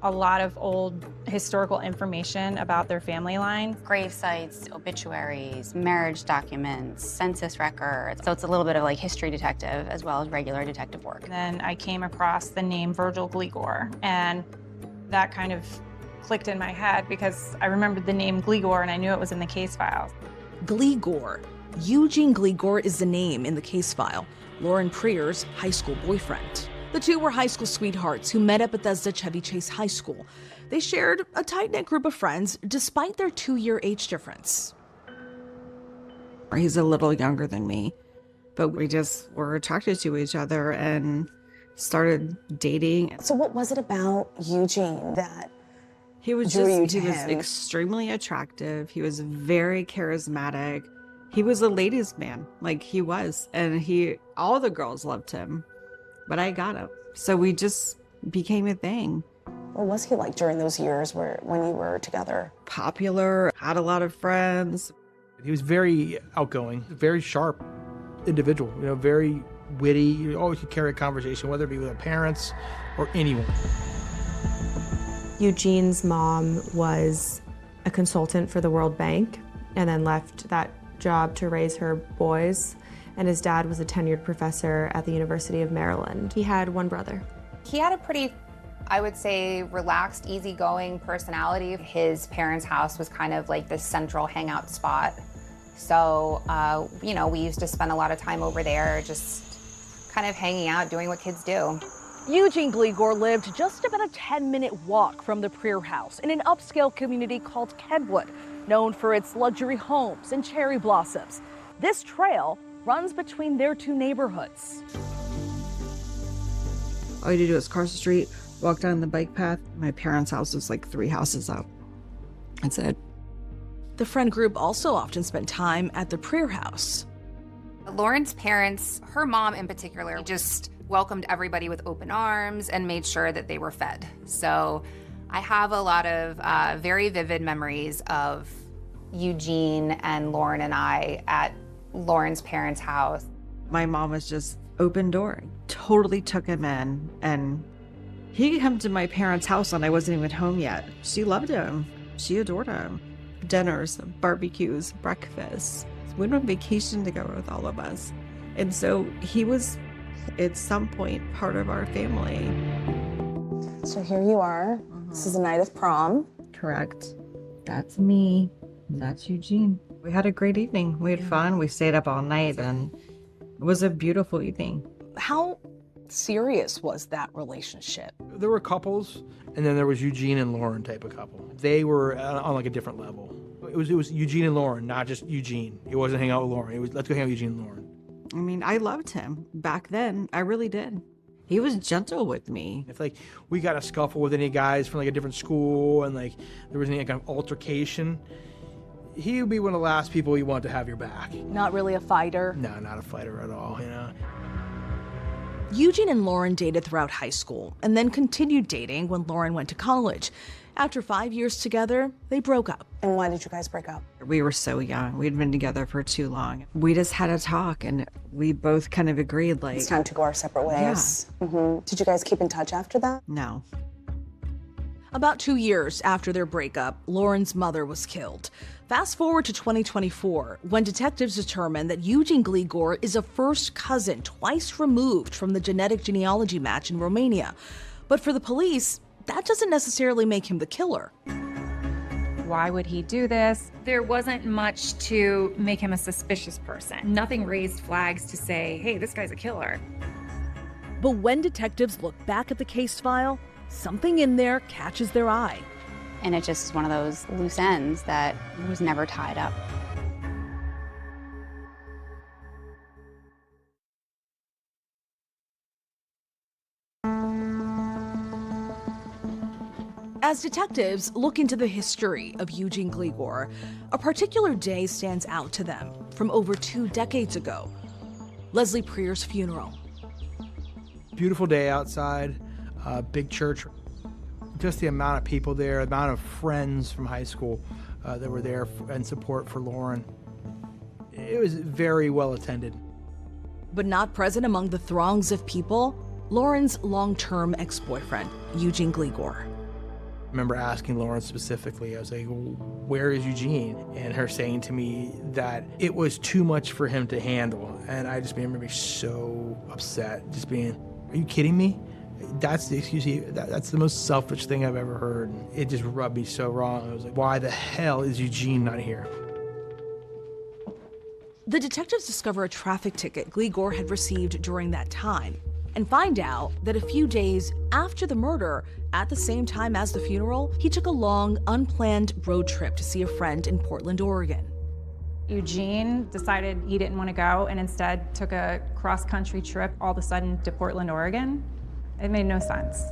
a lot of old historical information about their family line. Grave sites, obituaries, marriage documents, census records. So it's a little bit of like history detective as well as regular detective work. Then I came across the name Virgil Gligor, and that kind of clicked in my head because I remembered the name Gligor and I knew it was in the case file. Gligor. Eugene Gligor is the name in the case file, Lauren Prieur's high school boyfriend. The two were high school sweethearts who met at Bethesda Chevy Chase High School. They shared a tight-knit group of friends despite their 2-year age difference. He's a little younger than me, but we just were attracted to each other and started dating. So what was it about Eugene that he was extremely attractive. He was very charismatic. He was a ladies' man, like he was, and all the girls loved him, but I got him. So we just became a thing. What was he like during those years when you were together? Popular, had a lot of friends. He was very outgoing, very sharp individual, very witty. You always could carry a conversation, whether it be with parents or anyone. Eugene's mom was a consultant for the World Bank and then left that job to raise her boys, and his dad was a tenured professor at the University of Maryland. He had one brother. He had a pretty I would say relaxed, easygoing personality. His parents' house was kind of like the central hangout spot. So, you know, we used to spend a lot of time over there just kind of hanging out, doing what kids do. Eugene Gligor lived just about a 10-minute walk from the Preer house in an upscale community called Kenwood, known for its luxury homes and cherry blossoms. This trail runs between their two neighborhoods. All you had to do is cross the street, walk down the bike path. My parents' house was like 3 houses up. That's it. The friend group also often spent time at the Preer house. Lauren's parents, her mom in particular, just welcomed everybody with open arms and made sure that they were fed. So I have a lot of very vivid memories of Eugene and Lauren and I at Lauren's parents' house. My mom was just open door, totally took him in, and he could come to my parents' house when I wasn't even home yet. She loved him. She adored him. Dinners, barbecues, breakfasts. We went on vacation together with all of us. And so he was, at some point, part of our family. So here you are. This is the night of prom. Correct. That's me. That's Eugene. We had a great evening. We had fun. We stayed up all night, and it was a beautiful evening. How serious was that relationship? There were couples, and then there was Eugene and Lauren type of couple. They were on like a different level. It was Eugene and Lauren, not just Eugene. It wasn't hang out with Lauren. It was let's go hang out with Eugene and Lauren. I mean, I loved him back then. I really did. He was gentle with me. If like we got a scuffle with any guys from like a different school and like there was any kind of altercation, he would be one of the last people you want to have your back. Not really a fighter? No, not a fighter at all, you know. Eugene and Lauren dated throughout high school and then continued dating when Lauren went to college. After 5 years together, they broke up. And why did you guys break up? We were so young. We'd been together for too long. We just had a talk, and we both kind of agreed, like, it's time to go our separate ways. Yeah. Did you guys keep in touch after that? No. About 2 years after their breakup, Lauren's mother was killed. Fast forward to 2024, when detectives determined that Eugene Gligor is a first cousin twice removed from the genetic genealogy match in Romania. But for the police, that doesn't necessarily make him the killer. Why would he do this? There wasn't much to make him a suspicious person. Nothing raised flags to say, hey, this guy's a killer. But when detectives look back at the case file, something in there catches their eye. And it just is one of those loose ends that was never tied up. As detectives look into the history of Eugene Gligor, a particular day stands out to them from over 2 decades ago, Leslie Preer's funeral. Beautiful day outside, big church. Just the amount of people there, the amount of friends from high school that were there in support for Lauren. It was very well attended. But not present among the throngs of people, Lauren's long-term ex-boyfriend, Eugene Gligor. I remember asking Lauren specifically, I was like, where is Eugene? And her saying to me that it was too much for him to handle. And I just remember being so upset, just being, are you kidding me? That's the excuse, that's the most selfish thing I've ever heard. It just rubbed me so wrong. I was like, why the hell is Eugene not here? The detectives discover a traffic ticket Gligor had received during that time and find out that a few days after the murder, at the same time as the funeral, he took a long, unplanned road trip to see a friend in Portland, Oregon. Eugene decided he didn't want to go and instead took a cross-country trip all of a sudden to Portland, Oregon. It made no sense.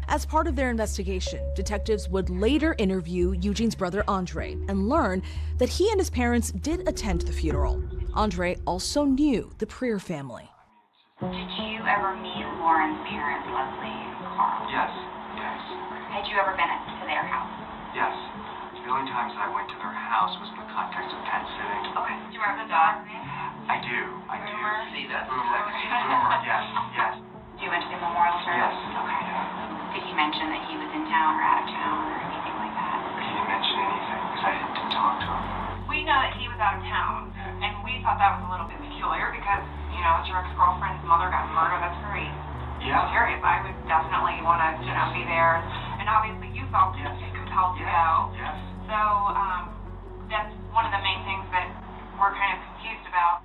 As part of their investigation, detectives would later interview Eugene's brother Andre and learn that he and his parents did attend the funeral. Andre also knew the Preer family. Did you ever meet Lauren's parents, Leslie and Carl? Yes. Had you ever been to their house? Yes. The only times I went to their house was in the context of pet sitting. Okay. Do you remember the dog's name? I do. Boomer? See, that's exactly Boomer. Yes. You went to the memorial service? Yes. Okay. Did he mention that he was in town or out of town or anything like that? He didn't mention anything because I didn't talk to him. We know that he was out of town, and we thought that was a little bit peculiar because, you know, it's your ex-girlfriend's mother got murdered. That's very Yeah. Curious. I would definitely want to, be there. And obviously you felt compelled to go. Yes. So that's one of the main things that we're kind of confused about.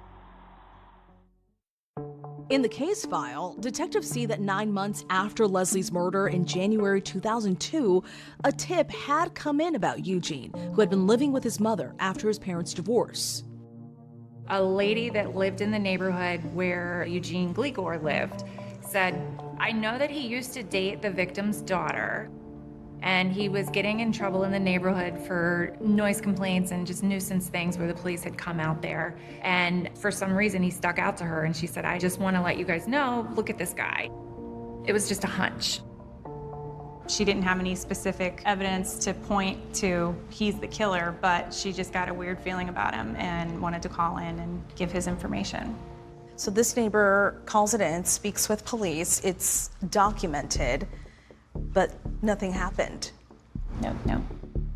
In the case file, detectives see that 9 months after Leslie's murder in January 2002, a tip had come in about Eugene, who had been living with his mother after his parents' divorce. A lady that lived in the neighborhood where Eugene Gligor lived said, I know that he used to date the victim's daughter, and he was getting in trouble in the neighborhood for noise complaints and just nuisance things where the police had come out there. And for some reason, he stuck out to her, and she said, I just want to let you guys know, look at this guy. It was just a hunch. She didn't have any specific evidence to point to he's the killer, but she just got a weird feeling about him and wanted to call in and give his information. So this neighbor calls it in, speaks with police, it's documented, but nothing happened. No.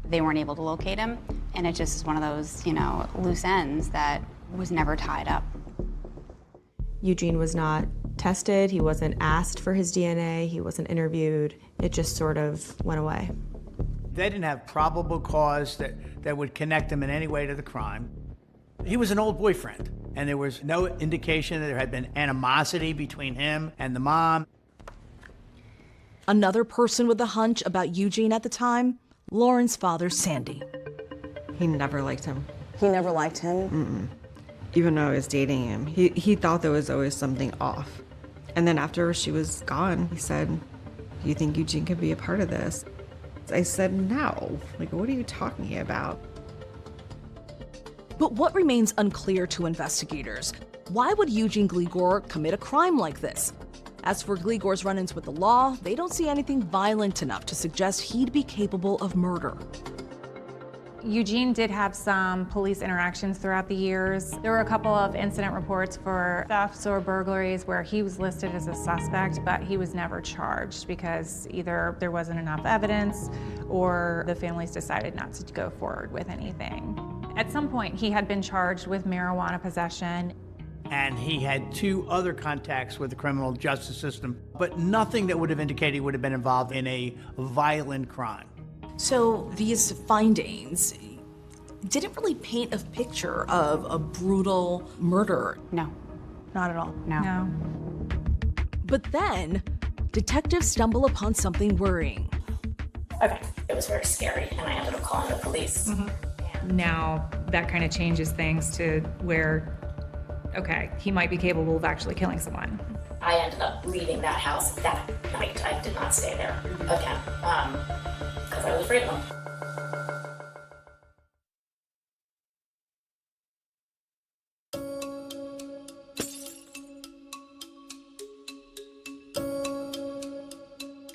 They weren't able to locate him, and it just is one of those, loose ends that was never tied up. Eugene was not tested, he wasn't asked for his DNA, he wasn't interviewed. It just sort of went away. They didn't have probable cause that would connect him in any way to the crime. He was an old boyfriend, and there was no indication that there had been animosity between him and the mom. Another person with a hunch about Eugene at the time, Lauren's father, Sandy. He never liked him. He never liked him? Mm-mm. Even though I was dating him, he thought there was always something off. And then after she was gone, he said, do you think Eugene could be a part of this? I said, no. What are you talking about? But what remains unclear to investigators? Why would Eugene Gligor commit a crime like this? As for Gligor's run-ins with the law, they don't see anything violent enough to suggest he'd be capable of murder. Eugene did have some police interactions throughout the years. There were a couple of incident reports for thefts or burglaries where he was listed as a suspect, but he was never charged because either there wasn't enough evidence or the families decided not to go forward with anything. At some point, he had been charged with marijuana possession. And he had 2 other contacts with the criminal justice system, but nothing that would have indicated he would have been involved in a violent crime. So these findings didn't really paint a picture of a brutal murder. No. Not at all. No. But then, detectives stumble upon something worrying. Okay, it was very scary, and I ended up calling the police. Now that kind of changes things to where, okay, he might be capable of actually killing someone. I ended up leaving that house that night. I did not stay there again, because I was afraid of him.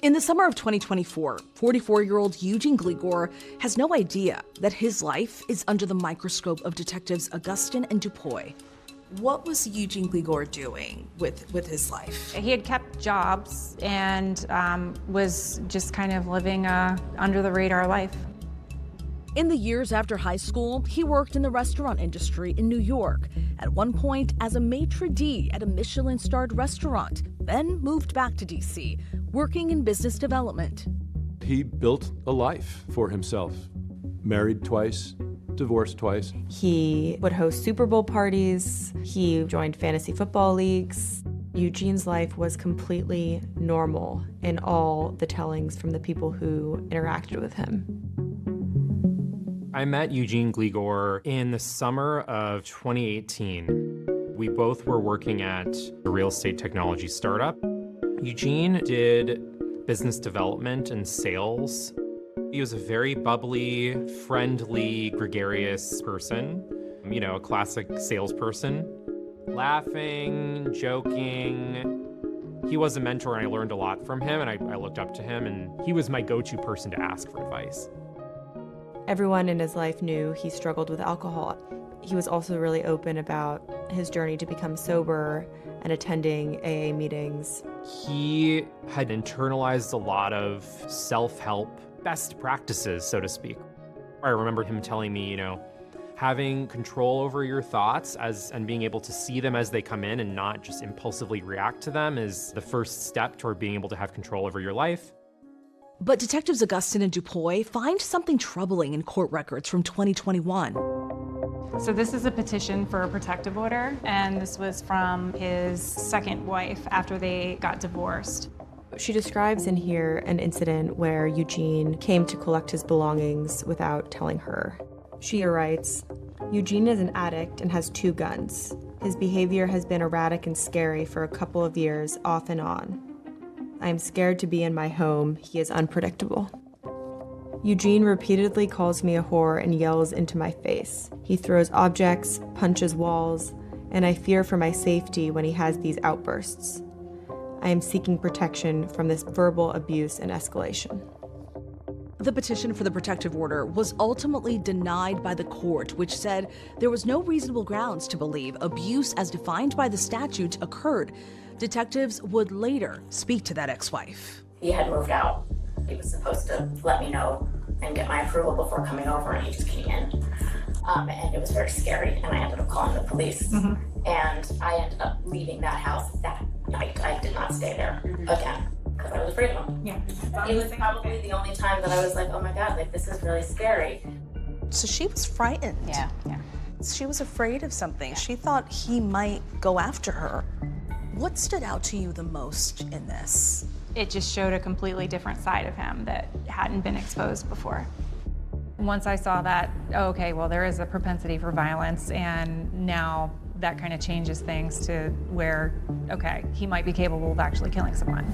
In the summer of 2024, 44-year-old Eugene Gligor has no idea that his life is under the microscope of detectives Augustin and Dupuy. What was Eugene Gligor doing with his life? He had kept jobs and was just kind of living a under-the-radar life. In the years after high school, he worked in the restaurant industry in New York, at one point as a maitre d' at a Michelin-starred restaurant, then moved back to D.C., working in business development. He built a life for himself. Married twice, divorced twice. He would host Super Bowl parties. He joined fantasy football leagues. Eugene's life was completely normal in all the tellings from the people who interacted with him. I met Eugene Gligor in the summer of 2018. We both were working at a real estate technology startup. Eugene did business development and sales. He was a very bubbly, friendly, gregarious person, a classic salesperson. Laughing, joking. He was a mentor and I learned a lot from him and I looked up to him and he was my go-to person to ask for advice. Everyone in his life knew he struggled with alcohol. He was also really open about his journey to become sober and attending AA meetings. He had internalized a lot of self-help best practices, so to speak. I remember him telling me, Having control over your thoughts and being able to see them as they come in and not just impulsively react to them is the first step toward being able to have control over your life. But Detectives Augustine and Dupuy find something troubling in court records from 2021. So this is a petition for a protective order, and this was from his second wife after they got divorced. She describes in here an incident where Eugene came to collect his belongings without telling her. She writes, Eugene is an addict and has 2 guns. His behavior has been erratic and scary for a couple of years, off and on. I am scared to be in my home. He is unpredictable. Eugene repeatedly calls me a whore and yells into my face. He throws objects, punches walls, and I fear for my safety when he has these outbursts. I am seeking protection from this verbal abuse and escalation. The petition for the protective order was ultimately denied by the court, which said there was no reasonable grounds to believe abuse as defined by the statute occurred. Detectives would later speak to that ex-wife. He had moved out. He was supposed to let me know and get my approval before coming over, and he just came in. And it was very scary, and I ended up calling the police. And I ended up leaving that house that night. I did not stay there again because I was afraid of him. It was probably the only time that I was like, oh my God, like this is really scary. So she was frightened. Yeah. She was afraid of something. She thought he might go after her. What stood out to you the most in this? It just showed a completely different side of him that hadn't been exposed before. Once I saw that, okay, well, there is a propensity for violence, and now that kind of changes things to where, okay, he might be capable of actually killing someone.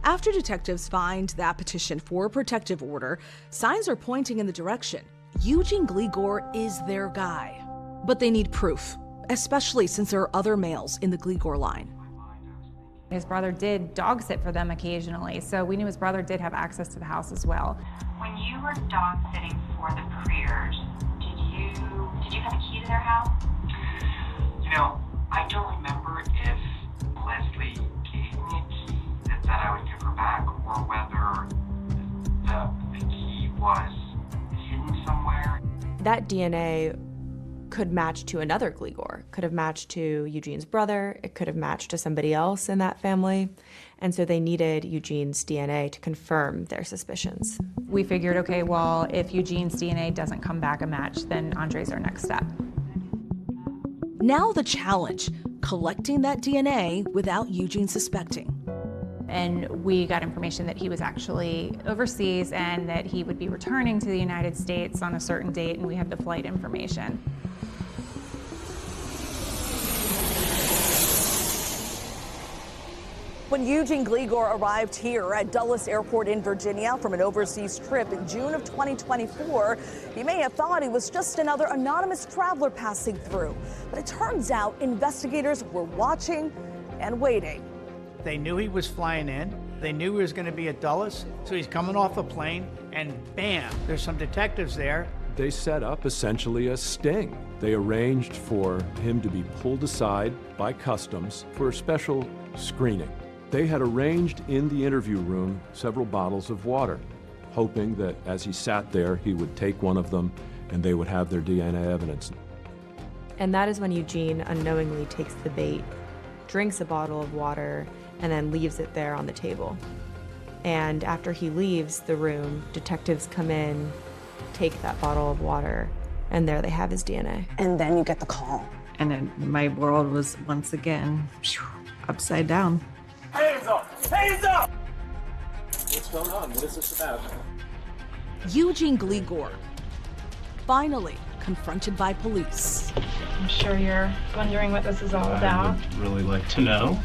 After detectives find that petition for a protective order, signs are pointing in the direction. Eugene Gligor is their guy. But they need proof, especially since there are other males in the Gligor line. His brother did dog sit for them occasionally, so we knew his brother did have access to the house as well. When you were dog sitting for the Preers, did you have a key to their house? You know, I don't remember if Leslie gave me a key that I would give her back, or whether the key was hidden somewhere. That DNA could match to another Gligor, could have matched to Eugene's brother, it could have matched to somebody else in that family, and so they needed Eugene's DNA to confirm their suspicions. We figured, okay, well, if Eugene's DNA doesn't come back a match, then Andre's our next step. Now the challenge, collecting that DNA without Eugene suspecting. And we got information that he was actually overseas and that he would be returning to the United States on a certain date, and we had the flight information. When Eugene Gligor arrived here at Dulles Airport in Virginia from an overseas trip in June of 2024, you may have thought he was just another anonymous traveler passing through. But it turns out investigators were watching and waiting. They knew he was flying in. They knew he was going to be at Dulles, so he's coming off the plane, and bam, there's some detectives there. They set up essentially a sting. They arranged for him to be pulled aside by customs for a special screening. They had arranged in the interview room several bottles of water, hoping that as he sat there, he would take one of them and they would have their DNA evidence. And that is when Eugene unknowingly takes the bait, drinks a bottle of water, and then leaves it there on the table. And after he leaves the room, detectives come in, take that bottle of water, and there they have his DNA. And then you get the call. And then my world was once again upside down. Hands up! Hands up! What's going on? What is this about? Eugene Gligor, finally confronted by police. I'm sure you're wondering what this is all about. I would really like to know.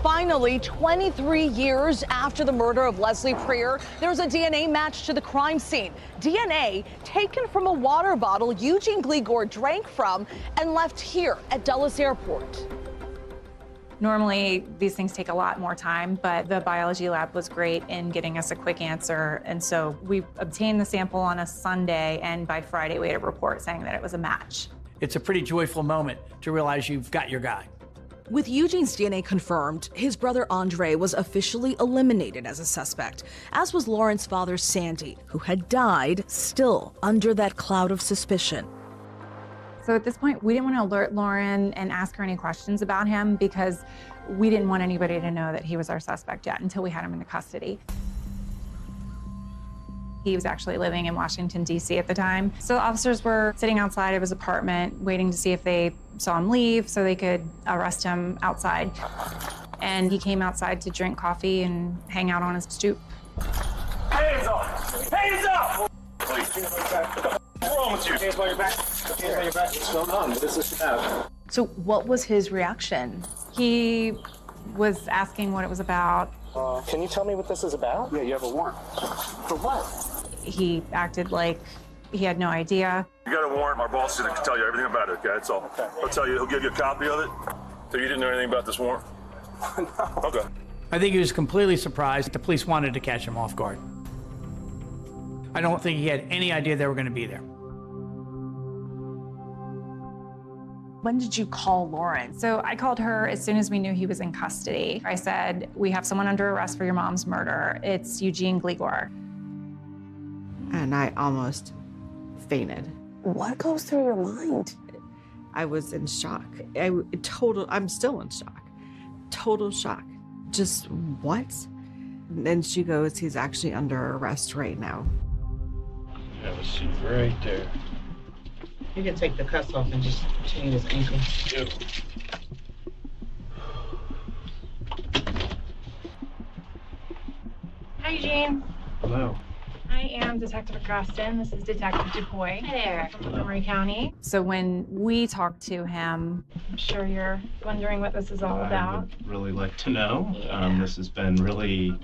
Finally, 23 years after the murder of Leslie Preer, there's a DNA match to the crime scene. DNA taken from a water bottle Eugene Gligor drank from and left here at Dulles Airport. Normally, these things take a lot more time, but the biology lab was great in getting us a quick answer. And so we obtained the sample on a Sunday, and by Friday, we had a report saying that it was a match. It's a pretty joyful moment to realize you've got your guy. With Eugene's DNA confirmed, his brother Andre was officially eliminated as a suspect, as was Lauren's father Sandy, who had died still under that cloud of suspicion. So at this point, we didn't want to alert Lauren and ask her any questions about him because we didn't want anybody to know that he was our suspect yet until we had him into custody. He was actually living in Washington, D.C. at the time. So officers were sitting outside of his apartment waiting to see if they saw him leave so they could arrest him outside. And he came outside to drink coffee and hang out on his stoop. Hands up! Hands up! Please. What's wrong with you? Hands by your back. Hands by your back. What's going on? What is this about? So what was his reaction? He was asking what it was about. Can you tell me what this is about? Yeah, you have a warrant. For what? He acted like he had no idea. You got a warrant, my boss is going to tell you everything about it, okay? That's all. Okay. He'll tell you, he'll give you a copy of it. So you didn't know anything about this warrant? No. Okay. I think he was completely surprised. The police wanted to catch him off guard. I don't think he had any idea they were going to be there. When did you call Lauren? So I called her as soon as we knew he was in custody. I said, we have someone under arrest for your mom's murder. It's Eugene Gligor. And I almost fainted. What goes through your mind? I was in shock. I'm still in shock. Total shock. Just what? And then she goes, he's actually under arrest right now. You have a seat right there. You can take the cuffs off and just chain his ankle. Yep. Hi, Eugene. Hello. I am Detective Agustin. This is Detective DuPoy. Hi there. From Montgomery County. So when we talked to him, I'm sure you're wondering what this is all I about. would really like to know. This has been really,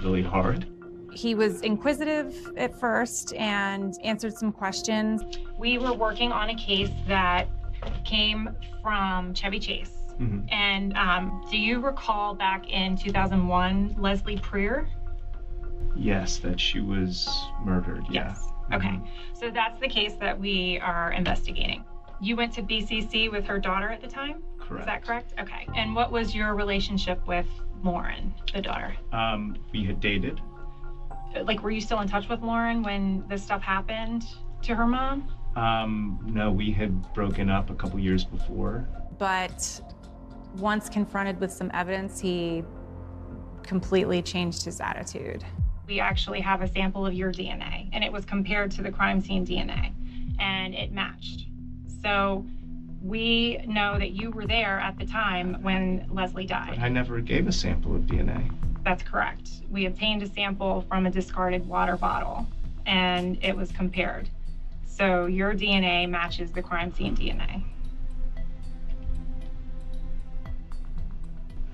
really hard. he was inquisitive at first and answered some questions. We were working on a case that came from Chevy Chase. Mm-hmm. And do you recall back in 2001, Leslie Preer? Yes, that she was murdered. Yes. Yeah. Okay. So that's the case that we are investigating. You went to BCC with her daughter at the time? Correct. Is that correct? Okay. And what was your relationship with Lauren, the daughter? We had dated. Like, were you still in touch with Lauren when this stuff happened to her mom? No, we had broken up a couple years before. But once confronted with some evidence, he completely changed his attitude. We actually have a sample of your DNA, and it was compared to the crime scene DNA, and it matched. So we know that you were there at the time when Leslie died. But I never gave a sample of DNA. That's correct. We obtained a sample from a discarded water bottle, and it was compared. So your DNA matches the crime scene DNA.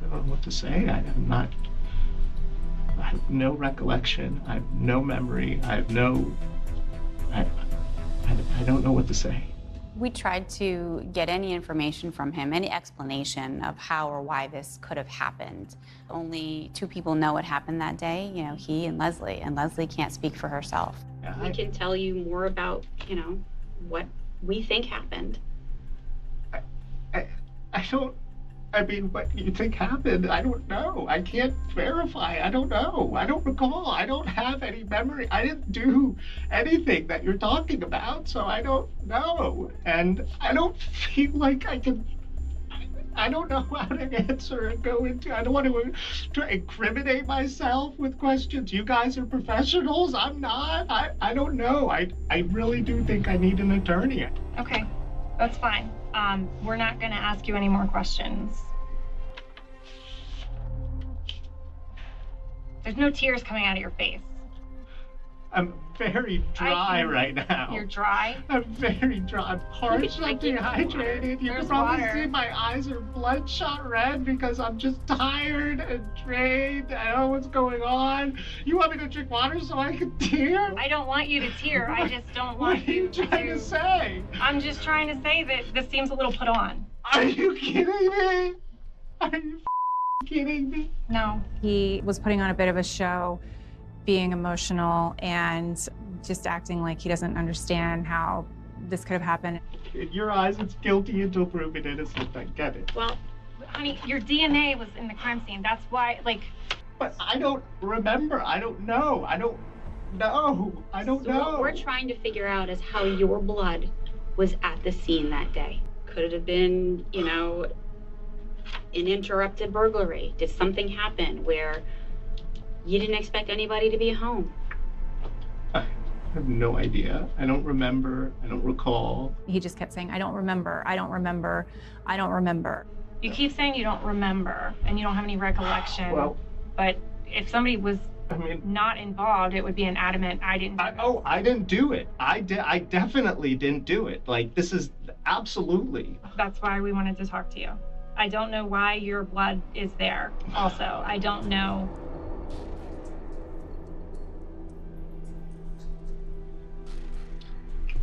I don't know what to say. I have no recollection. I have no memory. I don't know what to say. We tried to get any information from him, any explanation of how or why this could have happened. Only two people know what happened that day, you know, he and Leslie can't speak for herself. We can tell you more about, you know, what we think happened. I mean, what do you think happened? I don't know. I can't verify. I don't know. I don't recall. I don't have any memory. I didn't do anything that you're talking about, so I don't know. And I don't feel like I can... I don't know how to answer and go into... I don't want to incriminate myself with questions. You guys are professionals. I'm not. I don't know. I really do think I need an attorney. Okay, that's fine. We're not going to ask you any more questions. There's no tears coming out of your face. I'm very dry right now. You're dry? I'm very dry. I'm parched, I'm dehydrated. You can probably see my eyes are bloodshot red because I'm just tired and drained. I don't know what's going on. You want me to drink water so I can tear? I don't want you to tear. I just don't want What are you trying to say? I'm just trying to say that this seems a little put on. Are you kidding me? Are you kidding me? No. He was putting on a bit of a show, being emotional and just acting like he doesn't understand how this could have happened. In your eyes, it's guilty until proven innocent. I get it. Well, honey, your DNA was in the crime scene. That's why, like... But I don't remember. I don't know. I don't know. What we're trying to figure out is how your blood was at the scene that day. Could it have been, you know, an interrupted burglary? Did something happen where you didn't expect anybody to be home? I have no idea. I don't remember. I don't recall. He just kept saying, I don't remember, I don't remember, I don't remember. You keep saying you don't remember and you don't have any recollection. Well, but if somebody was not involved, it would be an adamant, I didn't do it. I didn't do it. I definitely didn't do it. Like, this is absolutely. That's why we wanted to talk to you. I don't know why your blood is there also. I don't know.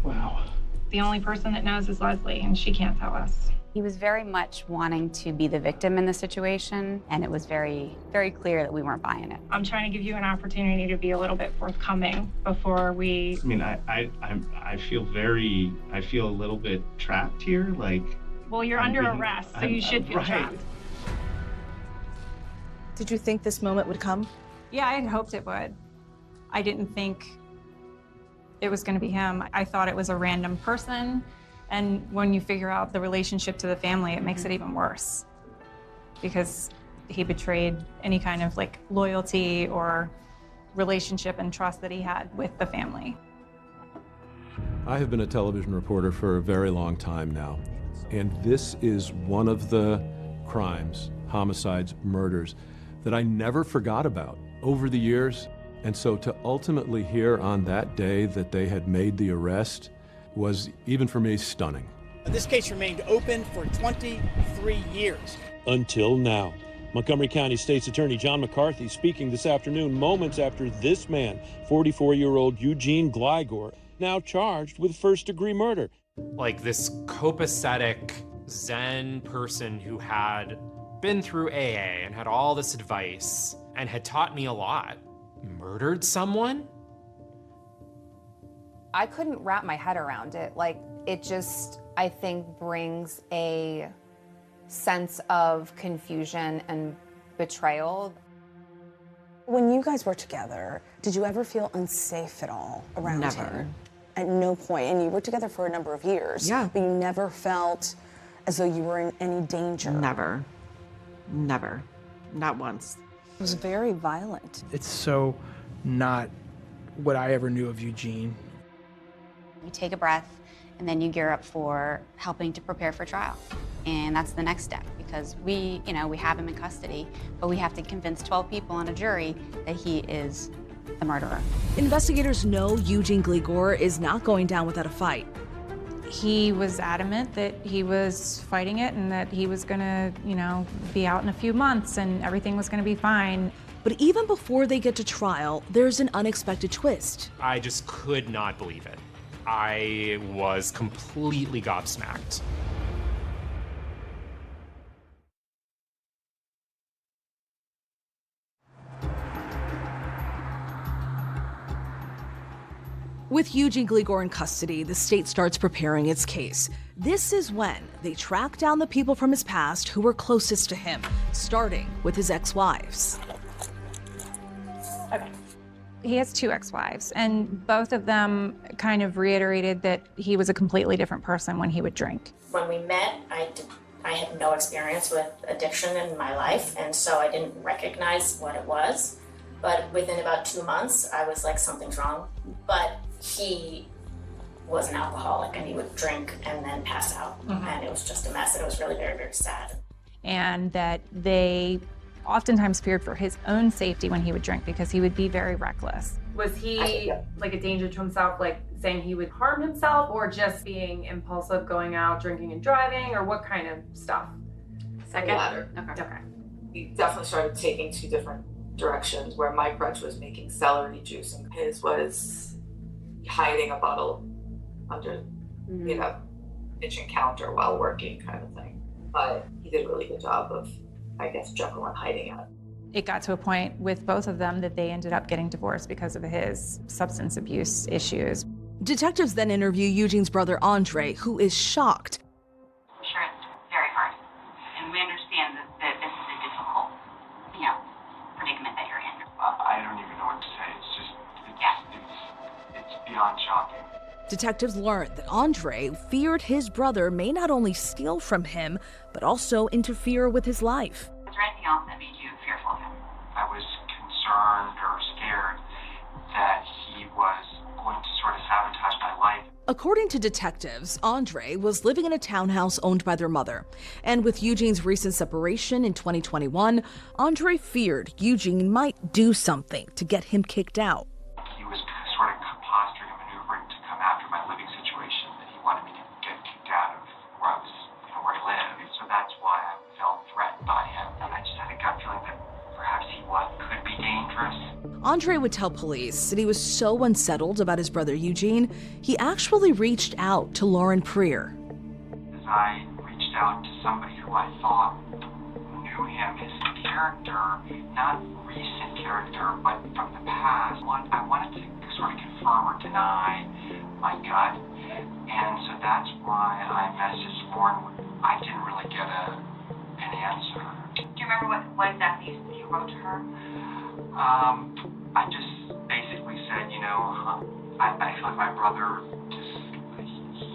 Wow. The only person that knows is Leslie, and she can't tell us. He was very much wanting to be the victim in the situation, and it was very, very clear that we weren't buying it. I'm trying to give you an opportunity to be a little bit forthcoming before we... I mean, I feel a little bit trapped here, like... Well, you're under arrest, so you should feel trapped. Did you think this moment would come? Yeah, I had hoped it would. I didn't think it was going to be him. I thought it was a random person. And when you figure out the relationship to the family, it makes it even worse because he betrayed any kind of like loyalty or relationship and trust that he had with the family. I have been a television reporter for a very long time now, and this is one of the crimes, homicides, murders, that I never forgot about over the years. And so to ultimately hear on that day that they had made the arrest was, even for me, stunning. This case remained open for 23 years. Until now. Montgomery County State's Attorney John McCarthy speaking this afternoon, moments after this man, 44-year-old Eugene Gligor, now charged with first-degree murder. Like this copacetic Zen person who had been through AA and had all this advice and had taught me a lot, murdered someone? I couldn't wrap my head around it. Like, it just, I think, brings a sense of confusion and betrayal. When you guys were together, did you ever feel unsafe at all around Never. him? At no point. And you were together for a number of years. Yeah. But you never felt as though you were in any danger. Never. Never. Not once. It was very violent. It's so not what I ever knew of Eugene. You take a breath, and then you gear up for helping to prepare for trial. And that's the next step, because we have him in custody, but we have to convince 12 people on a jury that he is the murderer. Investigators know Eugene Gligor is not going down without a fight. He was adamant that he was fighting it and that he was gonna, be out in a few months and everything was gonna be fine. But even before they get to trial, there's an unexpected twist. I just could not believe it. I was completely gobsmacked. With Eugene Gligor in custody, the state starts preparing its case. This is when they track down the people from his past who were closest to him, starting with his ex-wives. Okay. He has 2 ex-wives, and both of them kind of reiterated that he was a completely different person when he would drink. When we met, I had no experience with addiction in my life, and so I didn't recognize what it was. But within about 2 months, I was like, something's wrong. But he was an alcoholic, and he would drink and then pass out. And it was just a mess, and it was really very, very sad. And that they oftentimes feared for his own safety when he would drink because he would be very reckless. Was he like a danger to himself, like saying he would harm himself, or just being impulsive, going out, drinking and driving, or what kind of stuff? Second? The latter. Okay. We definitely started taking 2 different directions, where my crutch was making celery juice and his was hiding a bottle under, kitchen counter while working, kind of thing. But he did a really good job of, I guess, Jekyll and hiding it. It got to a point with both of them that they ended up getting divorced because of his substance abuse issues. Detectives then interview Eugene's brother Andre, who is shocked. I'm sure it's very hard. And we understand that this is a difficult, predicament that you're in. I don't even know what to say. It's just, it's beyond shocking. Detectives learned that Andre feared his brother may not only steal from him, but also interfere with his life. Was there anything else that made you fearful of him? I was concerned or scared that he was going to sort of sabotage my life. According to detectives, Andre was living in a townhouse owned by their mother. And with Eugene's recent separation in 2021, Andre feared Eugene might do something to get him kicked out. He was sort of posturing and maneuvering to come after my living situation, that he wanted me to get kicked out of where I live. So that's why I felt threatened by him. And I just had a gut feeling that perhaps he could be dangerous. Andre would tell police that he was so unsettled about his brother Eugene, he actually reached out to Lauren Prier. As I reached out to somebody who I thought knew him, his character, not recent character, but from the past, I wanted to sort of confirm or deny my gut. And so that's why I messaged Lauren. I didn't really get an answer. Do you remember what exactly you wrote to her? I just basically said, I feel like my brother he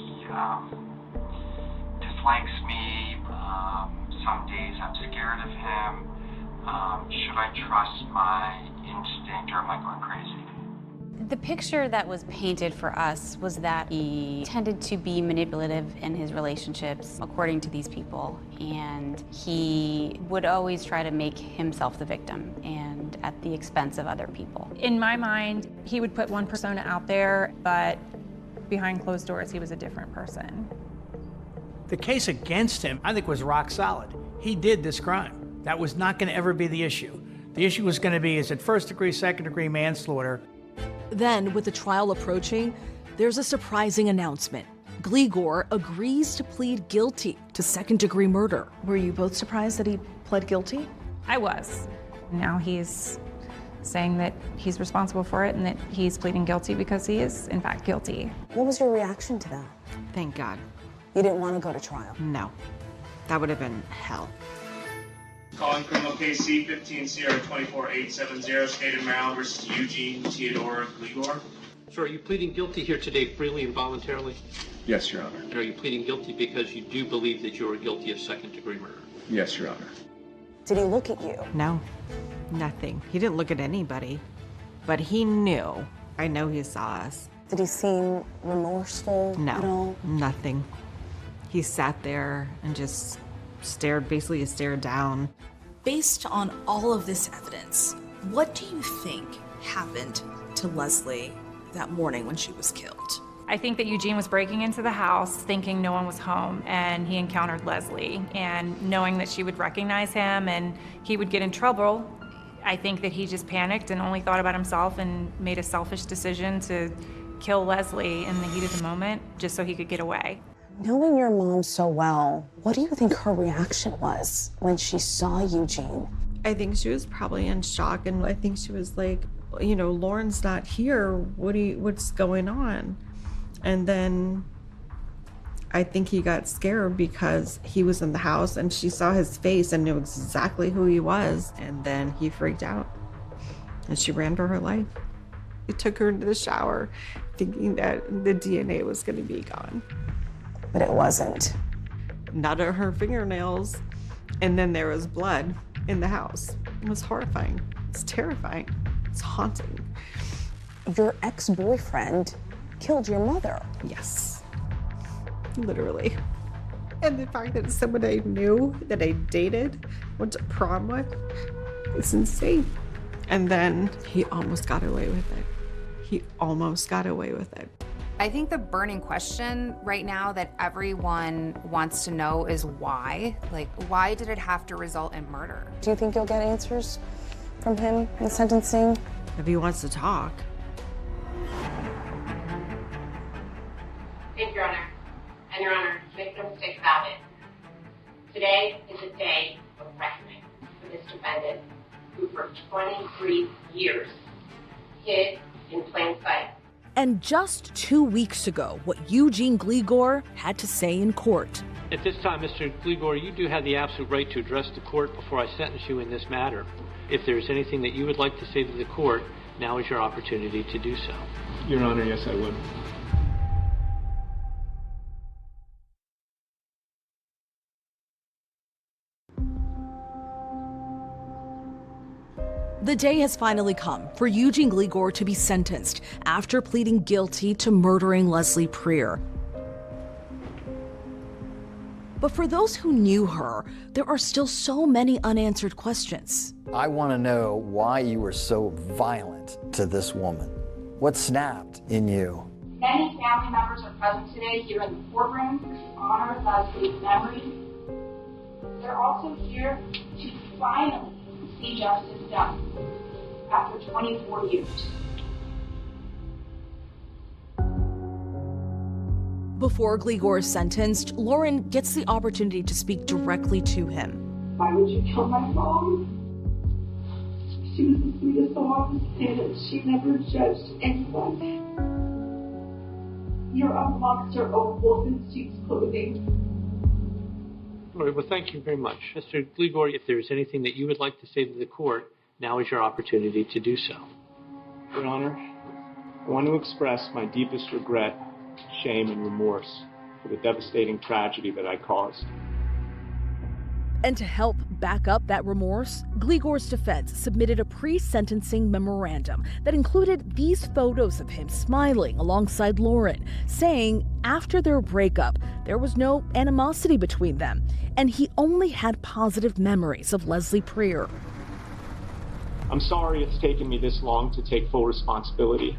dislikes me. Some days I'm scared of him. Should I trust my instinct or am I going crazy? The picture that was painted for us was that he tended to be manipulative in his relationships, according to these people, and he would always try to make himself the victim and at the expense of other people. In my mind, he would put one persona out there, but behind closed doors, he was a different person. The case against him, I think, was rock solid. He did this crime. That was not going to ever be the issue. The issue was going to be, is it first degree, second degree manslaughter? Then, with the trial approaching, there's a surprising announcement. Gligor agrees to plead guilty to second-degree murder. Were you both surprised that he pled guilty? I was. Now he's saying that he's responsible for it and that he's pleading guilty because he is, in fact, guilty. What was your reaction to that? Thank God. You didn't want to go to trial? No. That would have been hell. Calling criminal case C-15 Sierra 24870, State of Maryland versus Eugene Theodore Gligor. So are you pleading guilty here today freely and voluntarily? Yes, Your Honor. And are you pleading guilty because you do believe that you are guilty of second-degree murder? Yes, Your Honor. Did he look at you? No, nothing. He didn't look at anybody, but he knew. I know he saw us. Did he seem remorseful at all? Nothing. He sat there and just basically stared down. Based on all of this evidence, what do you think happened to Leslie that morning when she was killed? I think that Eugene was breaking into the house thinking no one was home, and he encountered Leslie. And knowing that she would recognize him and he would get in trouble, I think that he just panicked and only thought about himself and made a selfish decision to kill Leslie in the heat of the moment just so he could get away. Knowing your mom so well, what do you think her reaction was when she saw Eugene? I think she was probably in shock, and I think she was like, Lauren's not here. What's going on? And then I think he got scared because he was in the house and she saw his face and knew exactly who he was. And then he freaked out and she ran for her life. He took her into the shower thinking that the DNA was going to be gone. But it wasn't. Not on her fingernails. And then there was blood in the house. It was horrifying. It's terrifying. It's haunting. Your ex-boyfriend killed your mother. Yes. Literally. And the fact that it's someone I knew, that I dated, went to prom with, it's insane. And then he almost got away with it. He almost got away with it. I think the burning question right now that everyone wants to know is why? Like, why did it have to result in murder? Do you think you'll get answers from him in sentencing? If he wants to talk. Thank you, Your Honor. And Your Honor, make no mistake about it. Today is a day of reckoning for this defendant who for 23 years hid in plain sight. And just 2 weeks ago, what Eugene Gligor had to say in court. At this time, Mr. Gligor, you do have the absolute right to address the court before I sentence you in this matter. If there's anything that you would like to say to the court, now is your opportunity to do so. Your Honor, yes, I would. The day has finally come for Eugene Gligor to be sentenced after pleading guilty to murdering Leslie Prieur. But for those who knew her, there are still so many unanswered questions. I want to know why you were so violent to this woman. What snapped in you? Many family members are present today here in the courtroom to honor Leslie's memory. They're also here to finally see justice done after 24 years. Before Gligor is sentenced, Lauren gets the opportunity to speak directly to him. Why would you kill my mom? She was the sweetest soul on the planet. She never judged anyone. You're a monster of wolf in sheep's clothing. All right, well, thank you very much. Mr. Gligor, if there's anything that you would like to say to the court, now is your opportunity to do so. Your Honor, I want to express my deepest regret, shame, and remorse for the devastating tragedy that I caused. And to help back up that remorse, Gligor's defense submitted a pre-sentencing memorandum that included these photos of him smiling alongside Lauren, saying after their breakup, there was no animosity between them, and he only had positive memories of Leslie Prieur. I'm sorry it's taken me this long to take full responsibility.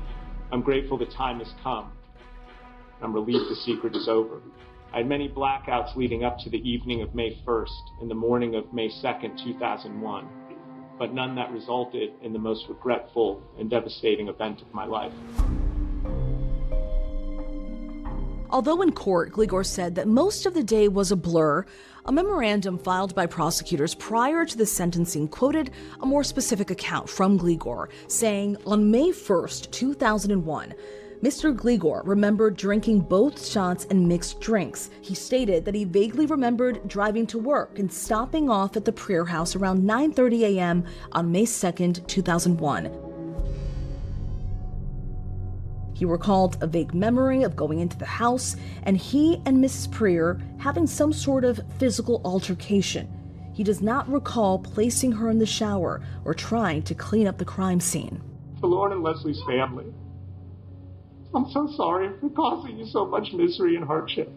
I'm grateful the time has come. I'm relieved the secret is over. I had many blackouts leading up to the evening of May 1st and the morning of May 2nd, 2001, but none that resulted in the most regretful and devastating event of my life. Although in court, Gligor said that most of the day was a blur, a memorandum filed by prosecutors prior to the sentencing quoted a more specific account from Gligor, saying on May 1st, 2001, Mr. Gligor remembered drinking both shots and mixed drinks. He stated that he vaguely remembered driving to work and stopping off at the Prieur house around 9:30 a.m. on May 2nd, 2001. He recalled a vague memory of going into the house and he and Mrs. Prieur having some sort of physical altercation. He does not recall placing her in the shower or trying to clean up the crime scene. To Lauren and Leslie's family, I'm so sorry for causing you so much misery and hardship.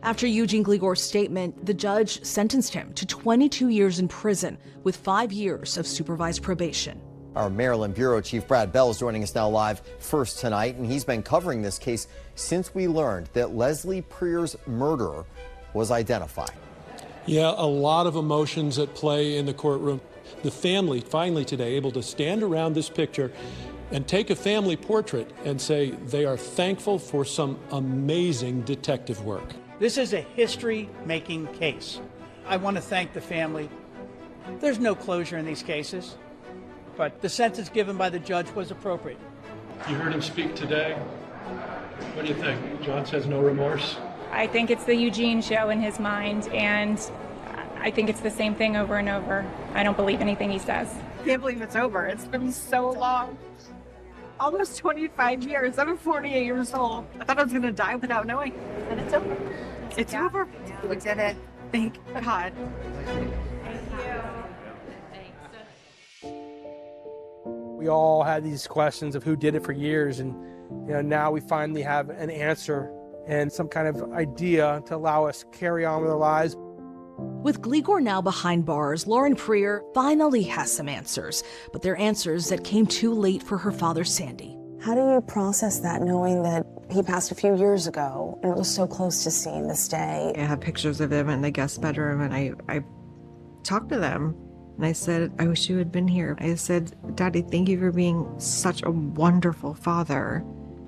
After Eugene Gligor's statement, the judge sentenced him to 22 years in prison with 5 years of supervised probation. Our Maryland Bureau Chief Brad Bell is joining us now live first tonight, and he's been covering this case since we learned that Leslie Prieur's murderer was identified. Yeah, a lot of emotions at play in the courtroom. The family finally today able to stand around this picture and take a family portrait and say they are thankful for some amazing detective work. This is a history-making case. I want to thank the family. There's no closure in these cases, but the sentence given by the judge was appropriate. You heard him speak today. What do you think? John says no remorse. I think it's the Eugene show in his mind, and I think it's the same thing over and over. I don't believe anything he says. I can't believe it's over. It's been so long. Almost 25 years. I'm 48 years old. I thought I was going to die without knowing. And it's over. It's over. We did it. Thank God. We all had these questions of who did it for years, and now we finally have an answer and some kind of idea to allow us to carry on with our lives. With Gligor now behind bars, Lauren Prieur finally has some answers, but they're answers that came too late for her father, Sandy. How do you process that, knowing that he passed a few years ago and it was so close to seeing this day? I have pictures of him in the guest bedroom, and I talked to them, and I said, I wish you had been here. I said, Daddy, thank you for being such a wonderful father,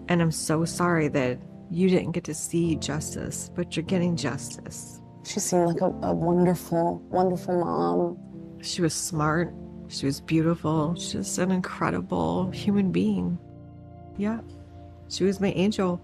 and I'm so sorry that you didn't get to see justice, but you're getting justice. She seemed like a wonderful, wonderful mom. She was smart. She was beautiful. She was an incredible human being. Yeah, she was my angel.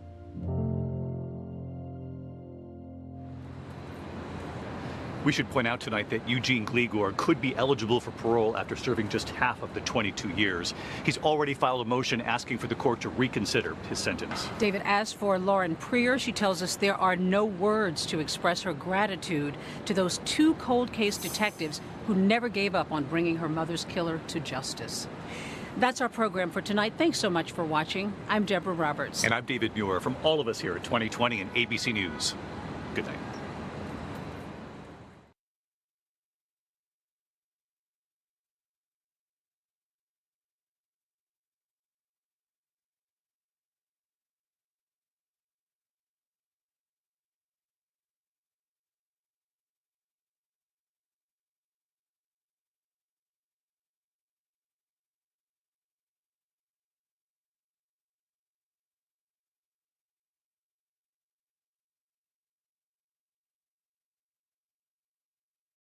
We should point out tonight that Eugene Gligor could be eligible for parole after serving just half of the 22 years. He's already filed a motion asking for the court to reconsider his sentence. David, as for Lauren Prieur, she tells us there are no words to express her gratitude to those 2 cold case detectives who never gave up on bringing her mother's killer to justice. That's our program for tonight. Thanks so much for watching. I'm Deborah Roberts. And I'm David Muir. From all of us here at 2020 and ABC News, good night.